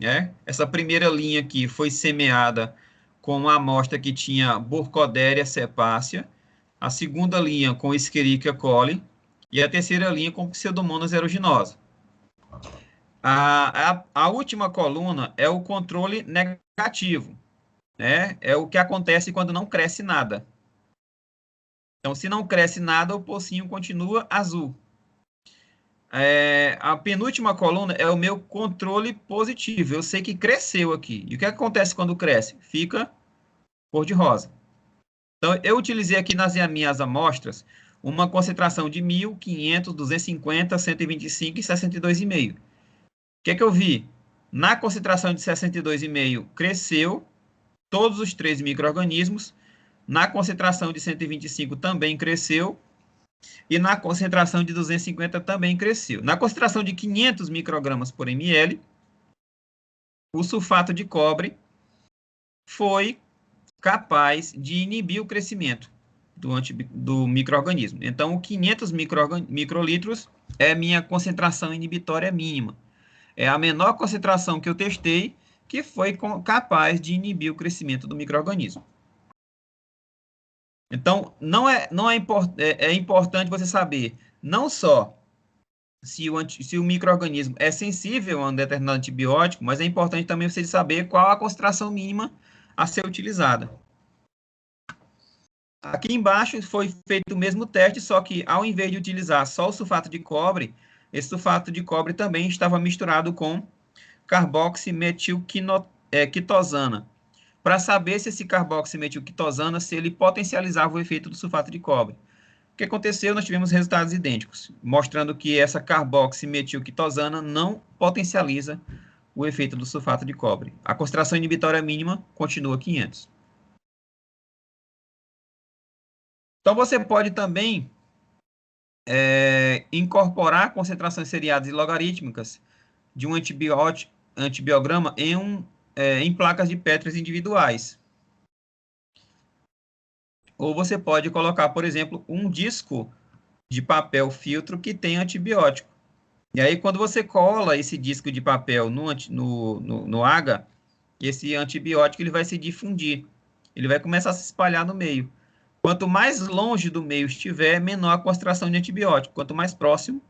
né? Essa primeira linha aqui foi semeada com uma amostra que tinha Burkholderia cepacia, a segunda linha com Escherichia coli, e a terceira linha com Pseudomonas aeruginosa. A última coluna é o controle negativo, né? É o que acontece quando não cresce nada. Então, se não cresce nada, o pocinho continua azul. A penúltima coluna é o meu controle positivo. Eu sei que cresceu aqui. E o que acontece quando cresce? Fica cor-de-rosa. Então, eu utilizei aqui nas minhas amostras uma concentração de 1.000, 500, 250, 125 e 62,5. O que é que eu vi? Na concentração de 62,5 cresceu todos os 3 micro-organismos. Na concentração de 125 também cresceu. E na concentração de 250 também cresceu. Na concentração de 500 microgramas por ml, o sulfato de cobre foi capaz de inibir o crescimento do micro-organismo. Então, 500 microlitros é minha concentração inibitória mínima. É a menor concentração que eu testei que foi capaz de inibir o crescimento do micro-organismo. Então, é importante você saber não só se o micro-organismo é sensível a um determinado antibiótico, mas é importante também você saber qual a concentração mínima a ser utilizada. Aqui embaixo foi feito o mesmo teste, só que ao invés de utilizar só o sulfato de cobre, esse sulfato de cobre também estava misturado com carboximetilquitosana, para saber se esse carboximetilquitosana, se ele potencializava o efeito do sulfato de cobre. O que aconteceu? Nós tivemos resultados idênticos, mostrando que essa carboximetilquitosana não potencializa o efeito do sulfato de cobre. A concentração inibitória mínima continua 500. Então, você pode também incorporar concentrações seriadas e logarítmicas de um antibiograma em placas de Petri individuais. Ou você pode colocar, por exemplo, um disco de papel filtro que tem antibiótico. E aí, quando você cola esse disco de papel no agar, esse antibiótico ele vai se difundir. Ele vai começar a se espalhar no meio. Quanto mais longe do meio estiver, menor a concentração de antibiótico. Quanto mais próximo,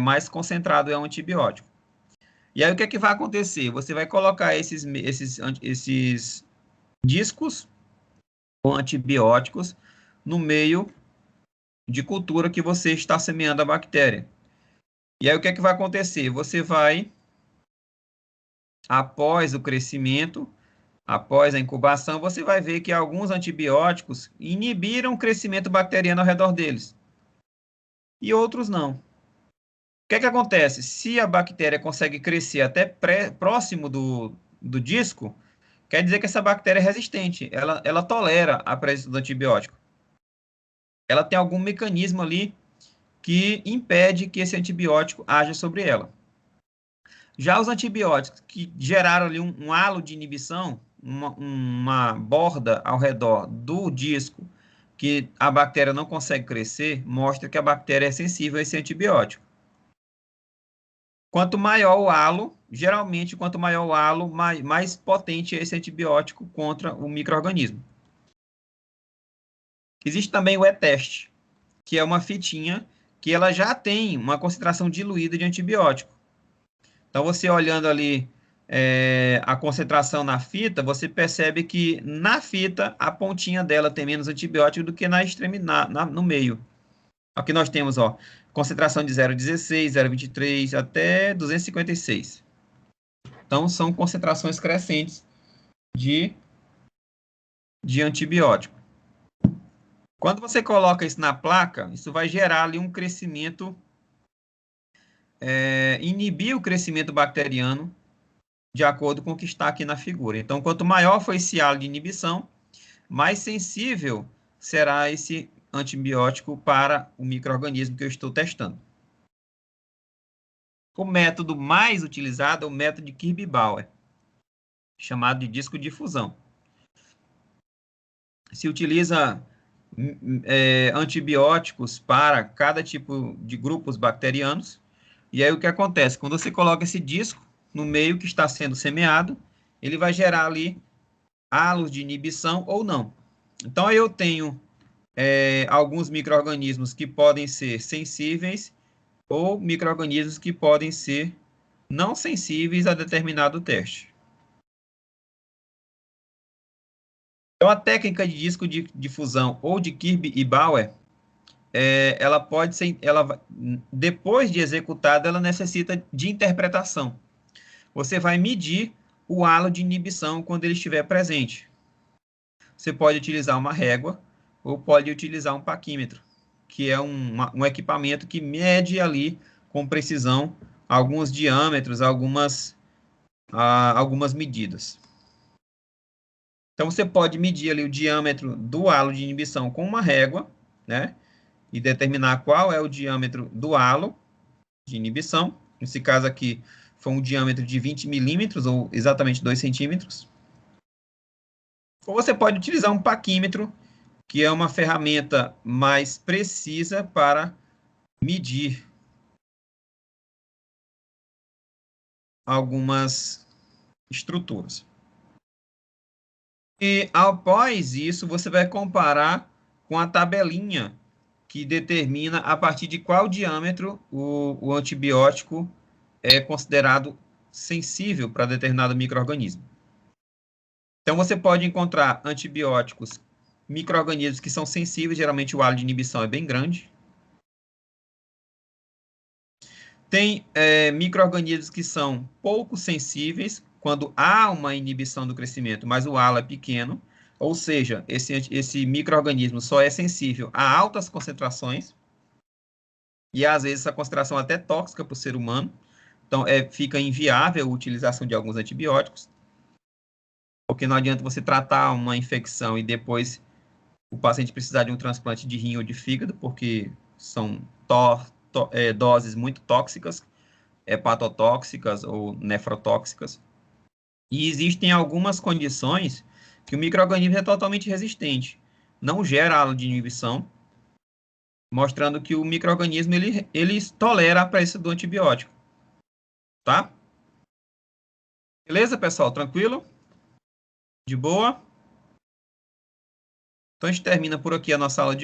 mais concentrado é o antibiótico. E aí, o que é que vai acontecer? Você vai colocar esses discos com antibióticos no meio de cultura que você está semeando a bactéria. E aí, o que é que vai acontecer? Você vai, após o crescimento, após a incubação, você vai ver que alguns antibióticos inibiram o crescimento bacteriano ao redor deles. E outros não. O que é que acontece? Se a bactéria consegue crescer até próximo do disco, quer dizer que essa bactéria é resistente. Ela tolera a presença do antibiótico. Ela tem algum mecanismo ali que impede que esse antibiótico haja sobre ela. Já os antibióticos que geraram ali um halo de inibição, uma borda ao redor do disco, que a bactéria não consegue crescer, mostra que a bactéria é sensível a esse antibiótico. Quanto maior o halo, geralmente, quanto maior o halo, mais potente é esse antibiótico contra o micro-organismo. Existe também o E-teste, que é uma fitinha que ela já tem uma concentração diluída de antibiótico. Então, você olhando ali a concentração na fita, você percebe que na fita, a pontinha dela tem menos antibiótico do que no meio. Aqui nós temos, ó, concentração de 0,16, 0,23 até 256. Então, são concentrações crescentes de antibiótico. Quando você coloca isso na placa, isso vai gerar ali um crescimento, inibir o crescimento bacteriano de acordo com o que está aqui na figura. Então, quanto maior for esse halo de inibição, mais sensível será esse antibiótico para o micro-organismo que eu estou testando. O método mais utilizado é o método de Kirby-Bauer, chamado de disco-difusão. Se utiliza antibióticos para cada tipo de grupos bacterianos. E aí o que acontece? Quando você coloca esse disco no meio que está sendo semeado, ele vai gerar ali halos de inibição ou não. Então eu tenho alguns micro-organismos que podem ser sensíveis ou micro-organismos que podem ser não sensíveis a determinado teste. Então, a técnica de disco de difusão ou de Kirby e Bauer, ela pode ser, depois de executada, ela necessita de interpretação. Você vai medir o halo de inibição quando ele estiver presente. Você pode utilizar uma régua ou pode utilizar um paquímetro, que é um equipamento que mede ali com precisão alguns diâmetros, algumas medidas. Então, você pode medir ali o diâmetro do halo de inibição com uma régua, né? E determinar qual é o diâmetro do halo de inibição. Nesse caso aqui, foi um diâmetro de 20 milímetros, ou exatamente 2 centímetros. Ou você pode utilizar um paquímetro, que é uma ferramenta mais precisa para medir algumas estruturas. E após isso, você vai comparar com a tabelinha que determina a partir de qual diâmetro o antibiótico é considerado sensível para determinado micro-organismo. Então, você pode encontrar antibióticos, micro-organismos que são sensíveis, geralmente o halo de inibição é bem grande. Tem micro-organismos que são pouco sensíveis, quando há uma inibição do crescimento, mas o halo é pequeno, ou seja, esse micro-organismo só é sensível a altas concentrações, e às vezes essa concentração é até tóxica para o ser humano, então fica inviável a utilização de alguns antibióticos, porque não adianta você tratar uma infecção e depois o paciente precisar de um transplante de rim ou de fígado, porque são doses muito tóxicas, hepatotóxicas ou nefrotóxicas. E existem algumas condições que o micro-organismo é totalmente resistente. Não gera halo de inibição, mostrando que o micro-organismo ele tolera a presença do antibiótico. Tá? Beleza, pessoal? Tranquilo? De boa? Então, a gente termina por aqui a nossa aula de